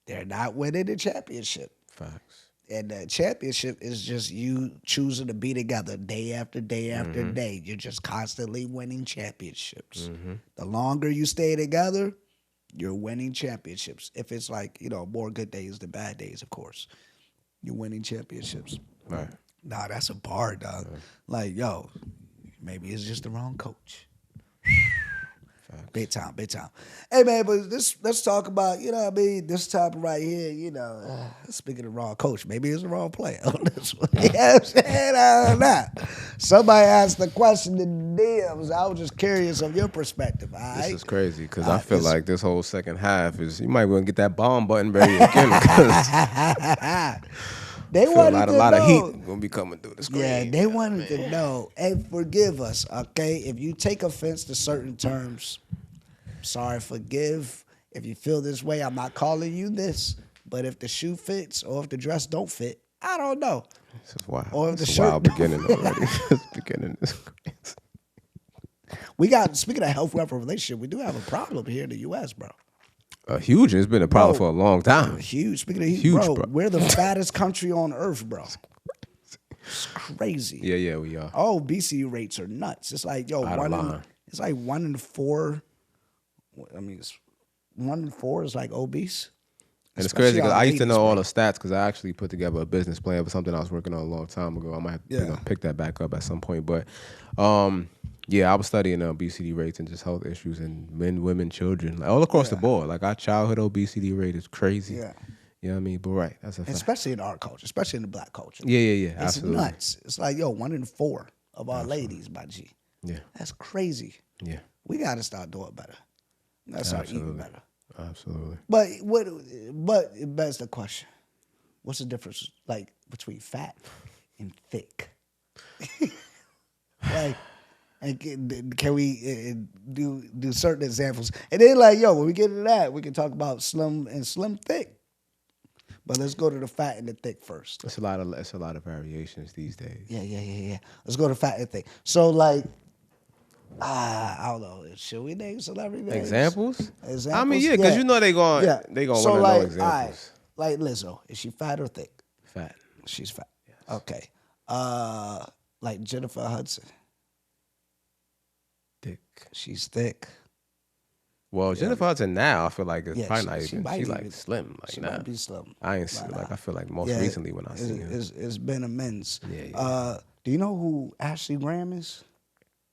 They're not winning the championship. Facts. And the championship is just you choosing to be together day after day after day. You're just constantly winning championships. The longer you stay together, you're winning championships. If it's like, you know, more good days than bad days, of course. You're winning championships. Right. Nah, that's a bar, dog. Like, yo, maybe it's just the wrong coach. Big time, big time. Hey, man, but let's talk about, you know what I mean, this topic right here, you know, speaking of the wrong coach, maybe it's the wrong player on this one. You know what I'm saying? I don't know. Somebody asked the question in the DMs. I was just curious of your perspective, all right? This is crazy because I feel like this whole second half is, you might want to get that bomb button ready again because they wanted a lot of heat gonna be coming through the screen. Yeah, they wanted to know. And forgive us, okay? If you take offense to certain terms, sorry, forgive. If you feel this way, I'm not calling you this. But if the shoe fits or if the dress don't fit, I don't know. This is wild. Or if the It's a shirt wild beginning already. This beginning is crazy. We got, speaking of health weapon relationship, we do have a problem here in the U.S., bro. Huge. It's been a problem for a long time. Huge. Speaking of Huge, bro, bro. we're the fattest country on earth, bro. It's crazy. Yeah, we are. Our obesity rates are nuts. It's like, yo, it's like 1 in 4. I mean, 1 in 4 is like obese. And it's crazy because I used to know all the stats because I actually put together a business plan for something I was working on a long time ago. I might have to pick that back up at some point. But yeah, I was studying obesity rates and just health issues in men, women, children, like all across the board. Like our childhood obesity rate is crazy. Yeah. You know what I mean? But right, that's a fact. Especially in our culture, especially in the black culture. Yeah, it's absolutely. nuts. It's like, yo, 1 in 4 of our ladies, my G. Yeah. That's crazy. Yeah. We got to start doing better. Let's start eating better. Absolutely. But it begs the question: what's the difference, like, between fat and thick? Like, and can we do certain examples? And then, like, yo, when we get into that, we can talk about slim and slim thick. But let's go to the fat and the thick first. It's a lot of variations these days. Yeah. Let's go to fat and thick. So, like, I don't know. Should we name celebrity names? Examples? I mean, yeah, because you know they going to want to know examples. Right, like Lizzo, is she fat or thick? Fat. She's fat. Yes. Okay. Like Jennifer Hudson. Thick. She's thick. Well, Jennifer Hudson now, I feel like it's probably not even. She's like even slim. Like she now. might be slim. I ain't like. I feel like most recently when I see her. It's been amends. Yeah. Do you know who Ashley Graham is?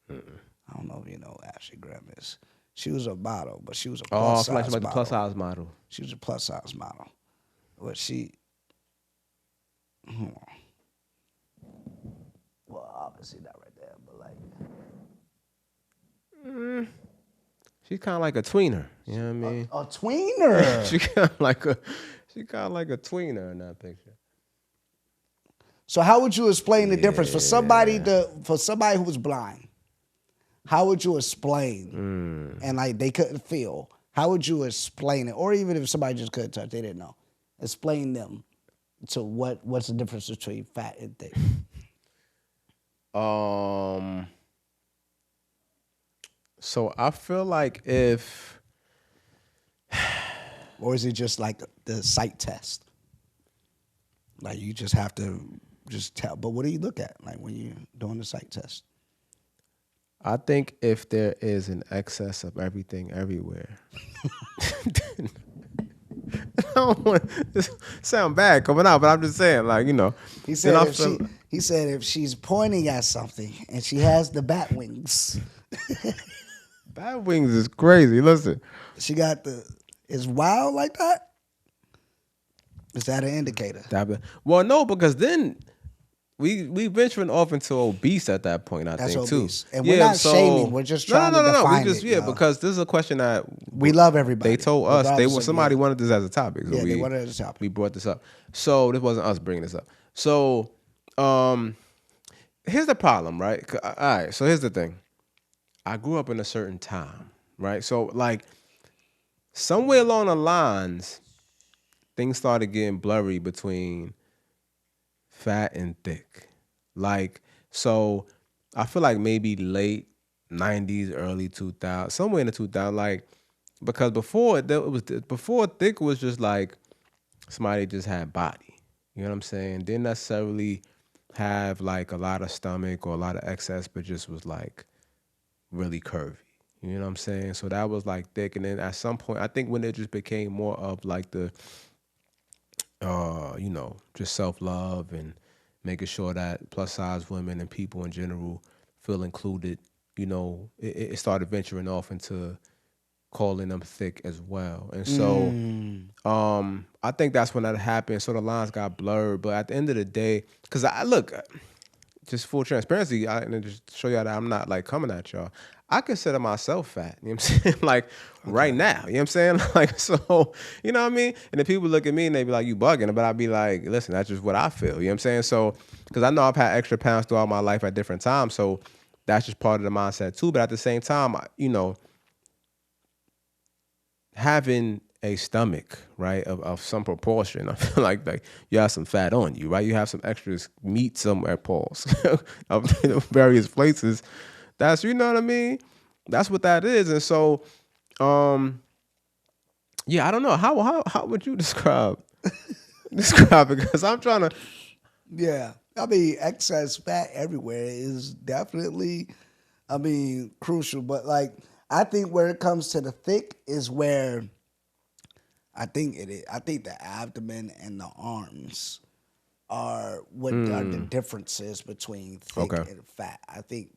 I don't know if you know who Ashley Graham is. She was a model, but she was a plus size model. Like the plus size model. She was a plus size model. But she, well, obviously not right there, but like, she's kind of like a tweener. You know what I mean? A tweener. She kind of like a tweener in that picture. So how would you explain the difference for somebody who was blind? How would you explain? And like they couldn't feel. How would you explain it? Or even if somebody just couldn't touch, they didn't know. Explain them to what's the difference between fat and thick. So I feel like if, or is it just like the sight test? Like you just have to just tell. But what do you look at like when you're doing the sight test? I think if there is an excess of everything everywhere, I don't want to sound bad coming out, but I'm just saying, like, you know. He said if she's pointing at something and she has the bat wings. Bat wings is crazy. Listen. She got is wild like that? Is that an indicator? Well, no, because then we venturing off into obese at that point. That's think obese. too. And we're not shaming. We're just trying to define We just it. because this is a question that we love everybody. They told us somebody wanted this as a topic. So they wanted it as a topic. We brought this up. So this wasn't us bringing this up. So here's the problem, right? All right. So here's the thing. I grew up in a certain time, right? So like somewhere along the lines, things started getting blurry between fat and thick. Like, so I feel like maybe late 90s, early 2000s, somewhere in the 2000s, like, because before thick was just like somebody just had body. You know what I'm saying? Didn't necessarily have like a lot of stomach or a lot of excess, but just was like really curvy. You know what I'm saying? So that was like thick. And then at some point, I think when it just became more of like the just self-love and making sure that plus size women and people in general feel included, it started venturing off into calling them thick as well. And so I think that's when that happened. So the lines got blurred. But at the end of the day, because just full transparency, and just show y'all that I'm not like coming at y'all. I consider myself fat, you know what I'm saying? Like right now, you know what I'm saying? Like, so, you know what I mean? And then people look at me and they be like, you bugging, but I'd be like, listen, that's just what I feel, you know what I'm saying? So, because I know I've had extra pounds throughout my life at different times, so that's just part of the mindset too. But at the same time, having a stomach, right, of some proportion, I feel like you have some fat on you, right? You have some extra meat somewhere, pause, of various places. That's, you know what I mean? That's what that is. And so, I don't know. How would you describe it? Because I'm trying to. Yeah. I mean, excess fat everywhere is definitely, crucial. But like, I think where it comes to the thick is where I think it is. I think the abdomen and the arms are what are the differences between thick and fat. I think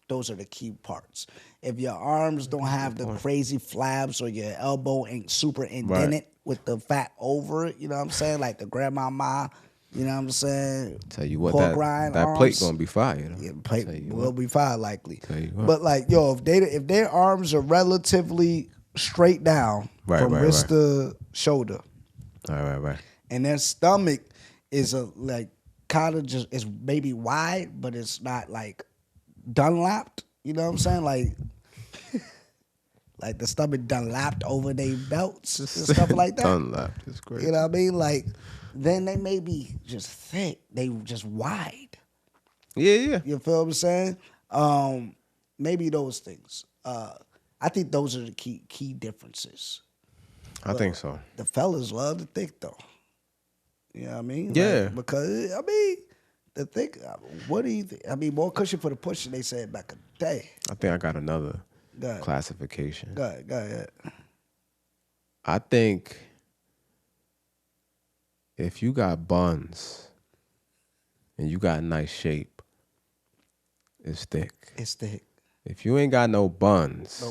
those are the key parts. If your arms don't have the crazy flabs or your elbow ain't super indented with the fat over it, you know what I'm saying? Like the grandmama, you know what I'm saying? Tell you what, that plate gonna be fire. Yeah, plate will be fire likely. But like, if their arms are relatively straight down from wrist to shoulder, right, and their stomach is kind of just is maybe wide, but it's not like Dunlapped, you know what I'm saying? Like the stomach Dunlapped over their belts and stuff like that. Dunlapped is great. You know what I mean? Like, then they may be just thick. They just wide. Yeah. You feel what I'm saying? Maybe those things. I think those are the key differences. I think so. The fellas love the thick though. You know what I mean? Yeah. Like, because the thick. What do you think? More cushion for the pushing. They said back in the day. I think I got another classification. Go ahead. I think if you got buns and you got nice shape, it's thick. It's thick. If you ain't got no buns,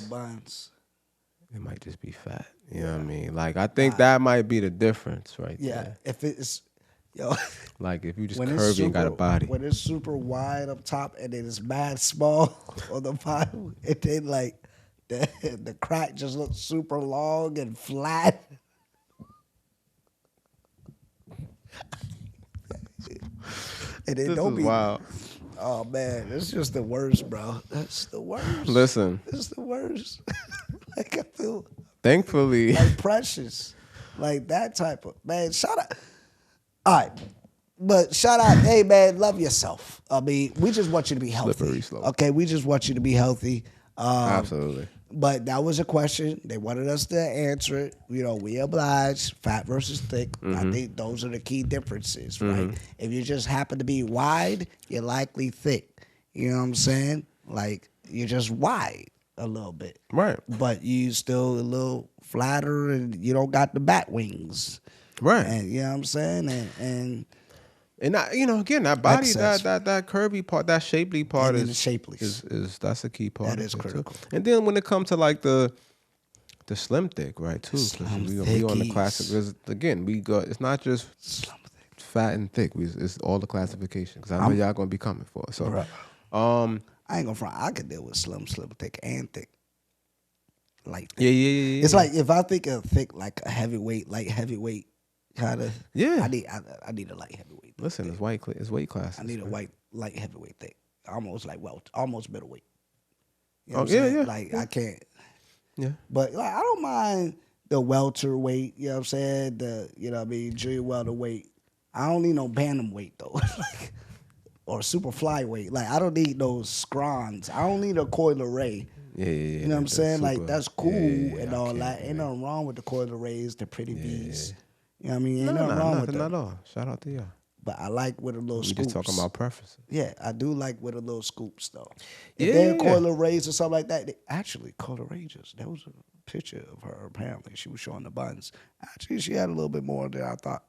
it might just be fat. You know what I mean? Like, I think that might be the difference there. If it's, like if you just curvy and got a body. When it's super wide up top and then it's mad small on the bottom, and then like the crack just looks super long and flat. And it don't be wild. Oh man, it's just the worst, bro. That's the worst. Listen. It's the worst. Like I feel thankfully like precious. Like that type of man, shout out. All right. But shout out, hey man, love yourself. We just want you to be healthy. Slippery slope. Okay, we just want you to be healthy. Absolutely. But that was a question. They wanted us to answer it. We oblige. Fat versus thick. I think those are the key differences, right? If you just happen to be wide, you're likely thick. You know what I'm saying? Like, you're just wide a little bit. Right. But you still a little flatter and you don't got the bat wings. Right. And you know what I'm saying? And again, that body, excess. that curvy part, that shapely part is that's a key part. That is critical. Too. And then when it comes to like the slim thick, right? Too, we on the classic. Again, we got. It's not just fat and thick. It's all the classifications. Because I know y'all gonna be coming for it. So, I ain't gonna front. I could deal with slim, thick, and thick. Light. Thick. Yeah. It's like if I think of thick, like a heavyweight, light heavyweight, kind of. Yeah. I need a light heavyweight. Listen, it's weight class. I need a light heavyweight thick, almost like almost middleweight. You know Oh what I'm saying? yeah. Like I can't. Yeah. But like I don't mind the welterweight. You know what I'm saying? Junior welterweight. I don't need no bantamweight though. Like, or super flyweight. Like I don't need those scrons. I don't need a Coil Ray. Yeah. You know what I'm saying? Like that's cool and all okay, that. Ain't nothing wrong with the Coil Rays, the pretty V's. You know what I mean? Ain't No, nothing wrong with nothing them. at all. Shout out to y'all. But I like with a little We scoops. just talking about preferences. Yeah, I do like with a little scoops though. If Yeah. they're Coil Rays or something like that, actually Coil Rays, there was a picture of her apparently. She was showing the buns. Actually, she had a little bit more than I thought.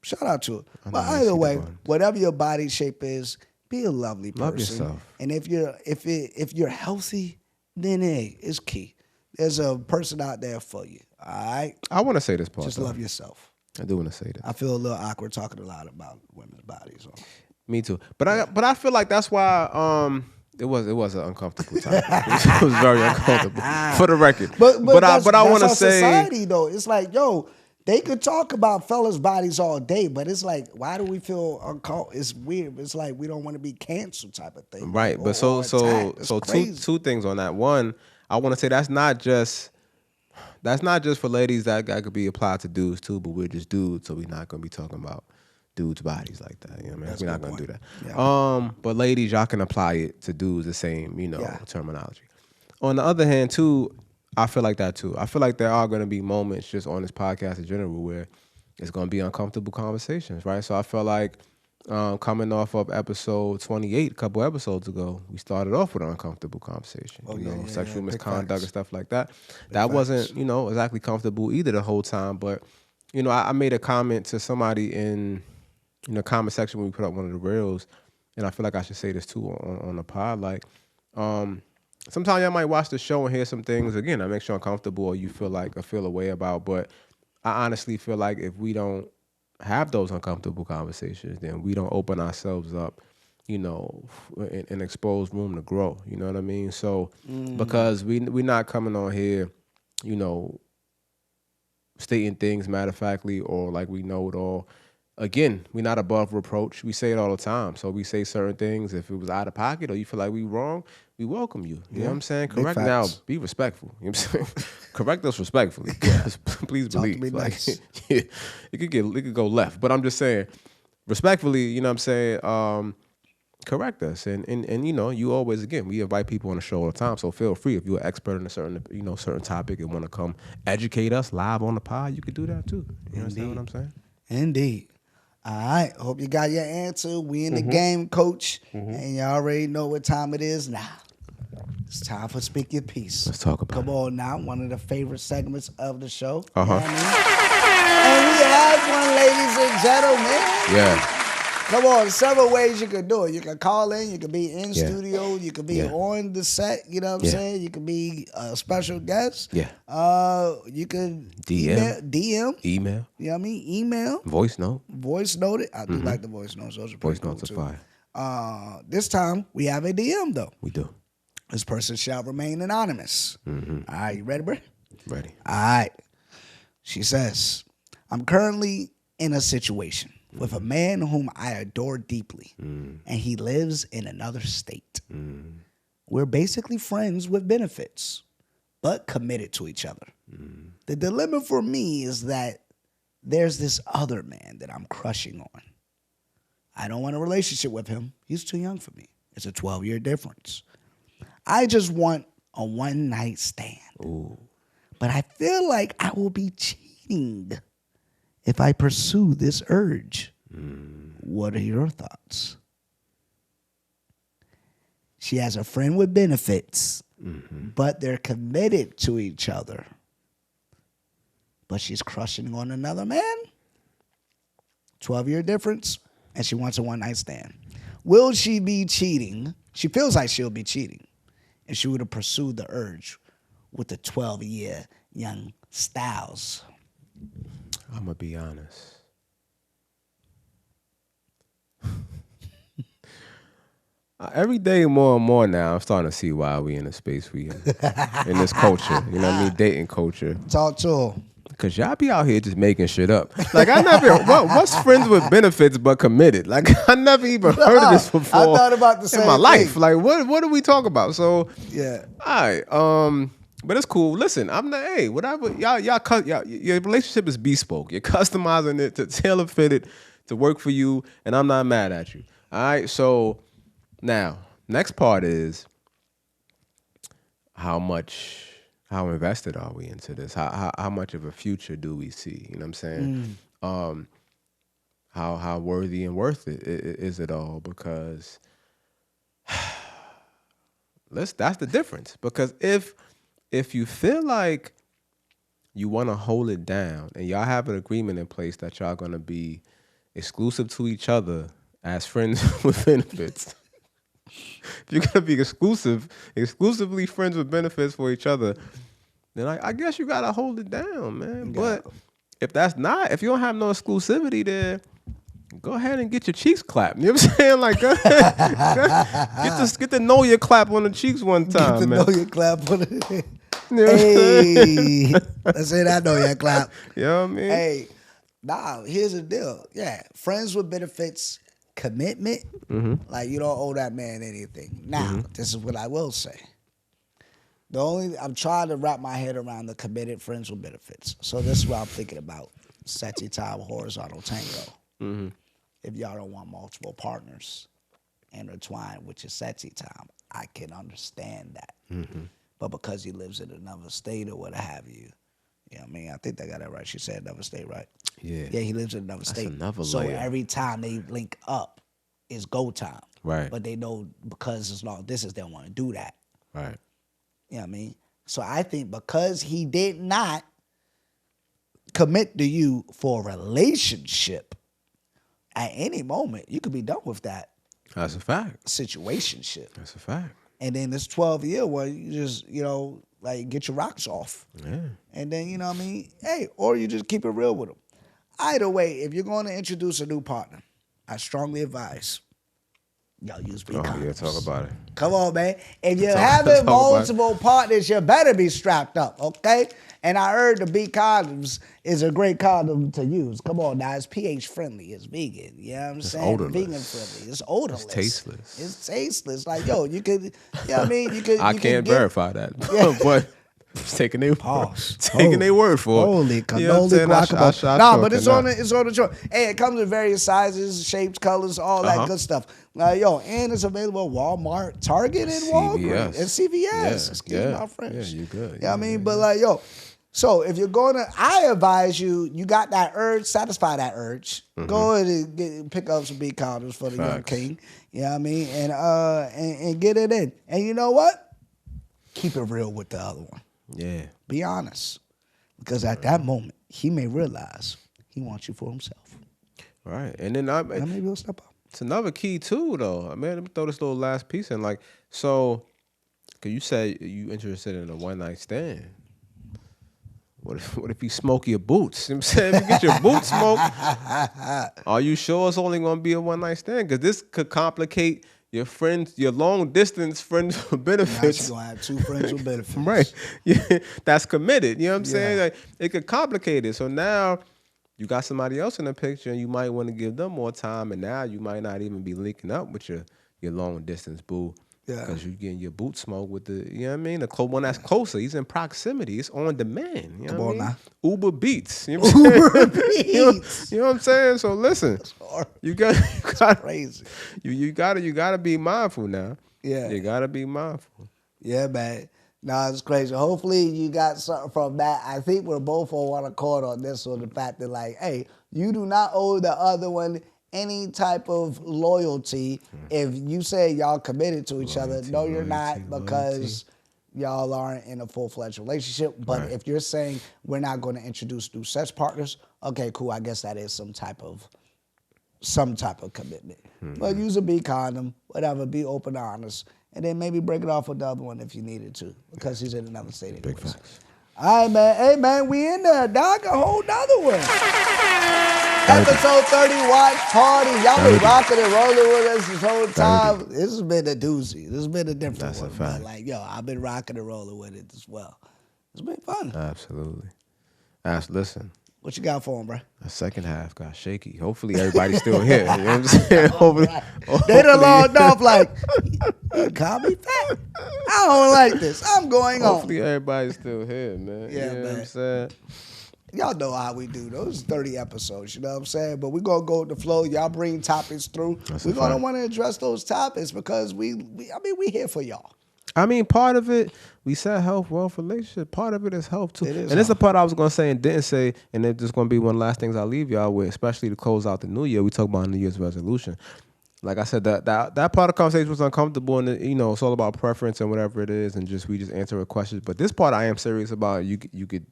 Shout out to her. But either way, whatever your body shape is, be a lovely person. Love yourself. And if you're healthy, then hey, it's key. There's a person out there for you. All right? I want to say this part. Just love yourself. I do want to say this. I feel a little awkward talking a lot about women's bodies. So. Me too. But I feel like that's why it was an uncomfortable time. It was very uncomfortable for the record. But I want to say society though. It's like, yo, they could talk about fellas' bodies all day, but it's like, why do we feel uncomfortable? It's weird. It's like we don't want to be canceled type of thing. Right. But so two things on that. One, I want to say that's not just for ladies. That could be applied to dudes too, but we're just dudes, so we're not gonna be talking about dudes' bodies like that. You know what I mean? We're not gonna do that. Yeah. But ladies, y'all can apply it to dudes the same, terminology. On the other hand, too, I feel like that too. I feel like there are gonna be moments just on this podcast in general where it's gonna be uncomfortable conversations, right? So I feel like coming off of episode 28, a couple episodes ago, we started off with an uncomfortable conversation. Sexual misconduct and stuff like that. That wasn't, exactly comfortable either the whole time. But, I made a comment to somebody in the comment section when we put up one of the reels, and I feel like I should say this too on the pod. Like, sometimes y'all might watch the show and hear some things, again, that makes you uncomfortable or you feel a way about. But I honestly feel like if we don't have those uncomfortable conversations, then we don't open ourselves up, and expose room to grow. You know what I mean? So because we're not coming on here, stating things matter of factly or like we know it all. Again, we're not above reproach. We say it all the time. So we say certain things. If it was out of pocket or you feel like we wrong, we welcome you. You know what I'm saying? Correct now. Be respectful. You know what I'm saying? Correct us respectfully. Please Talk believe. to me nice. Yeah, it could go left. But I'm just saying, respectfully, you know what I'm saying? Correct us. And you always, again, we invite people on the show all the time. So feel free, if you're an expert in a certain topic and want to come educate us live on the pod, you could do that too. You understand what I'm saying? Indeed. All right. Hope you got your answer. We in the game, coach. And you already know what time it is now. It's time for Speak Your Peace. Let's talk about Come on now. One of the favorite segments of the show. Uh-huh. You know what I mean? And we have one, ladies and gentlemen. Yeah. Come on, there's several ways you can do it. You can call in, you can be in studio, you can be on the set, you know what I'm saying? You can be a special guest. Yeah. You can DM. Email. You know what I mean? Email. Voice note. Voice noted. I do like the voice notes. Those are pretty Voice notes are fire. This time we have a DM though. We do. This person shall remain anonymous. All right, you ready, bro? Ready. All right. She says, I'm currently in a situation with a man whom I adore deeply, and he lives in another state. We're basically friends with benefits, but committed to each other. The dilemma for me is that there's this other man that I'm crushing on. I don't want a relationship with him. He's too young for me. It's a 12-year difference. I just want a one-night stand. Ooh. But I feel like I will be cheating if I pursue this urge. What are your thoughts? She has a friend with benefits, but they're committed to each other. But she's crushing on another man. 12-year difference, and she wants a one-night stand. Will she be cheating? She feels like she'll be cheating if she were to pursue the urge with the 12-year young Styles. I'm going to be honest. Every day more and more now, I'm starting to see why we in the space we in this culture. You know what I mean? Dating culture. Talk to him. Cause y'all be out here just making shit up. Like I never, what's friends with benefits but committed? Like I never even heard of this before. I thought about the same in my life. thing. Like what do we talk about? So yeah, all right. But it's cool. Listen, I'm not. Hey, whatever. Y'all, your relationship is bespoke. You're customizing it to tailor fit it to work for you, and I'm not mad at you. All right. So now, next part is how invested are we into this? How much of a future do we see? You know what I'm saying? How worthy and worth it is it all? Because that's the difference. Because if you feel like you want to hold it down and y'all have an agreement in place that y'all gonna be exclusive to each other as friends with benefits. If you're gonna be exclusively friends with benefits for each other, then I guess you gotta hold it down, man. But if if you don't have no exclusivity there, go ahead and get your cheeks clapped. You know what I'm saying? Like, go ahead. Get to know your clap on the cheeks one time, get to man. know your clap on the You know Hey, let's say that know your clap. You know what I mean? Hey, here's the deal. Yeah, friends with benefits, commitment. Like you don't owe that man anything. Now, this is what I will say. I'm trying to wrap my head around the committed friends with benefits. So this is what I'm thinking about. Sexy time, horizontal tango. If y'all don't want multiple partners intertwined with your sexy time, I can understand that. But because he lives in another state or what have you, you know what I mean? I think I got that right. She said another state, right? Yeah. Yeah, he lives in another state. Another so layer. every time they link up, it's go time. Right. But they know because it's long distance, they don't want to do that. Right. You know what I mean? So I think because he did not commit to you for a relationship, at any moment, you could be done with that. That's a fact. Situationship. That's a fact. And then this 12-year one, you just, like get your rocks off. Yeah. And then, you know what I mean? Hey, or you just keep it real with them. Either way, if you're going to introduce a new partner, I strongly advise y'all use condoms. Yeah, talk about it. Come on, man. If you're having multiple partners, you better be strapped up, okay? And I heard the B condoms is a great condom to use. Come on now, it's pH friendly, it's vegan. You know what I'm saying? Odorless. Vegan friendly. It's odorless. It's tasteless. It's tasteless. Like, yo, you could, you know what I mean? I can't verify that. But taking their word for it. Holy cannoli guacamole. But it's on the joint. Hey, it comes in various sizes, shapes, colors, all that good stuff. And it's available at Walmart, Target, and Walgreens, and CVS. Excuse me, my French. Yeah, you good. You know what I mean? But so if you're I advise you got that urge, satisfy that urge. Go ahead and pick up some big condoms for the young king. You know what I mean? And get it in. And you know what? Keep it real with the other one. Yeah. Be honest. Because at that moment, he may realize he wants you for himself. Right. And then maybe he'll step up. It's another key too, though. Let me throw this little last piece in. Like, so, cause you said you interested in a one-night stand. What if you smoke your boots? You know what I'm saying? If you get your boots smoked, are you sure it's only gonna be a one-night stand? Because this could complicate your long distance friends with benefits. Now you're gonna have two friends with benefits. Right. Yeah, that's committed. You know what I'm saying? Like, it could complicate it. So now you got somebody else in the picture and you might want to give them more time, and now you might not even be linking up with your long distance boo. Yeah. Because you're getting your boot smoked with you know what I mean? The one that's closer. He's in proximity. It's on demand. You know what I mean? Now. Uber Beats. You know what I'm Uber Beats. You know what I'm saying? So listen, you got crazy. You gotta be mindful now. Yeah. You gotta be mindful. Yeah, man. No, it's crazy. Hopefully you got something from that. I think we're both on one accord on this one. The fact that, like, hey, you do not owe the other one any type of loyalty. If you say y'all committed to each other, no, you're not, because y'all aren't in a full-fledged relationship. But if you're saying we're not going to introduce new sex partners, okay, cool. I guess that is some type of commitment. But use a B condom, whatever. Be open and honest. And then maybe break it off with the other one if you needed to, because he's in another state anyways. Big facts. All right, man. Hey, man, we in there, dog. A whole nother one. Episode 30, Watch Party. Y'all been rocking and rolling with us this whole time. This has been a doozy. This has been a different one. But like, yo, I've been rocking and rolling with it as well. It's been fun. Absolutely. Listen. What you got for him, bro? The second half got shaky. Hopefully everybody's still here. You know what I'm saying? Hopefully. They done logged off like, you call me fat. I don't like this. I'm going on. Hopefully everybody's still here, man. Yeah, you know man. what I'm saying? Y'all know how we do. Those 30 episodes, you know what I'm saying? But we're going to go with the flow. Y'all bring topics through. We're going to want to address those topics because we here for y'all. I mean, part of it, we said health, wealth, relationship. Part of it is health, too. It is and it's the part I was going to say and didn't say, and it's just going to be one of the last things I'll leave y'all with, especially to close out the new year. We talk about New Year's resolution. Like I said, that part of the conversation was uncomfortable, and you know, it's all about preference and whatever it is, and we just answer questions. But this part I am serious about. You could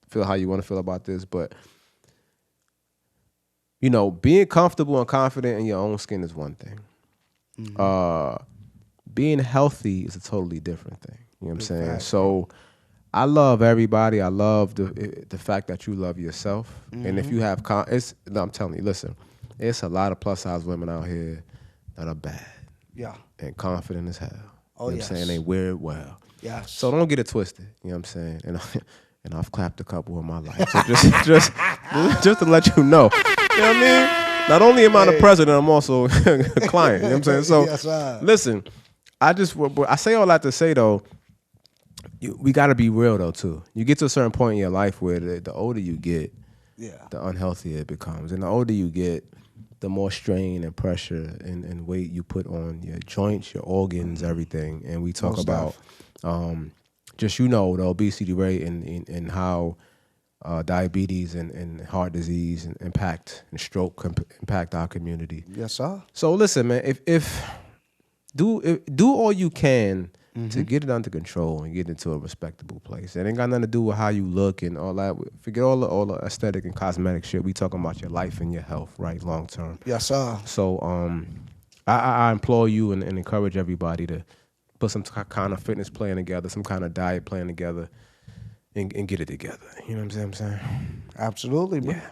feel how you want to feel about this, but you know, being comfortable and confident in your own skin is one thing. Mm-hmm. Being healthy is a totally different thing. You know what I'm saying? Exactly. So I love everybody. I love the fact that you love yourself. Mm-hmm. And if you have, I'm telling you, listen, it's a lot of plus size women out here that are bad. Yeah. And confident as hell. Oh, you know what I'm saying? They wear it well. Yeah. So don't get it twisted. You know what I'm saying? And I've clapped a couple in my life. So just to let you know. You know what I mean? Not only am I the president, I'm also a client. You know what I'm saying? So listen, I say all that to say though, we got to be real though too. You get to a certain point in your life where the older you get, the unhealthier it becomes, and the older you get, the more strain and pressure and weight you put on your joints, your organs, everything. And we talk about just the obesity rate and how diabetes and heart disease and stroke impact our community. Yes, sir. So listen, man, if do all you can to get it under control and get into a respectable place. It ain't got nothing to do with how you look and all that. Forget all the aesthetic and cosmetic shit. We talking about your life and your health, right, long term. Yes, sir. So I implore you and encourage everybody to put some kind of fitness plan together, some kind of diet plan together, and get it together. You know what I'm saying? Absolutely, bro. Yeah.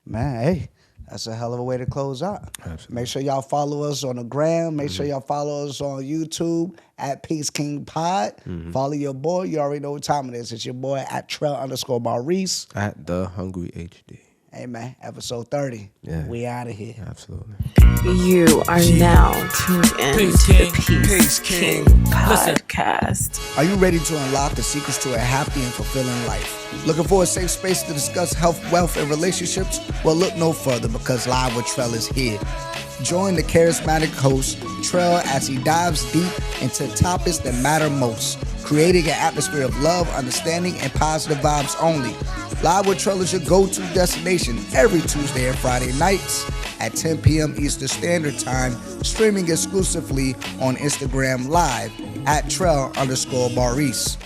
Man, hey. That's a hell of a way to close out. Absolutely. Make sure y'all follow us on the gram. Make sure y'all follow us on YouTube at Peace King Pod. Follow your boy. You already know what time it is. It's your boy at Trell_Maurice. At The Hungry HD. Hey, man. Episode 30. Yeah. We out of here. Absolutely. You are now tuned in to the Peace King Podcast. Are you ready to unlock the secrets to a happy and fulfilling life? Looking for a safe space to discuss health, wealth, and relationships? Well, look no further because Live with Trell is here. Join the charismatic host, Trell, as he dives deep into topics that matter most, creating an atmosphere of love, understanding, and positive vibes only. Live with Trell is your go-to destination every Tuesday and Friday nights at 10 p.m. Eastern Standard Time, streaming exclusively on Instagram Live at Trell_Maurice.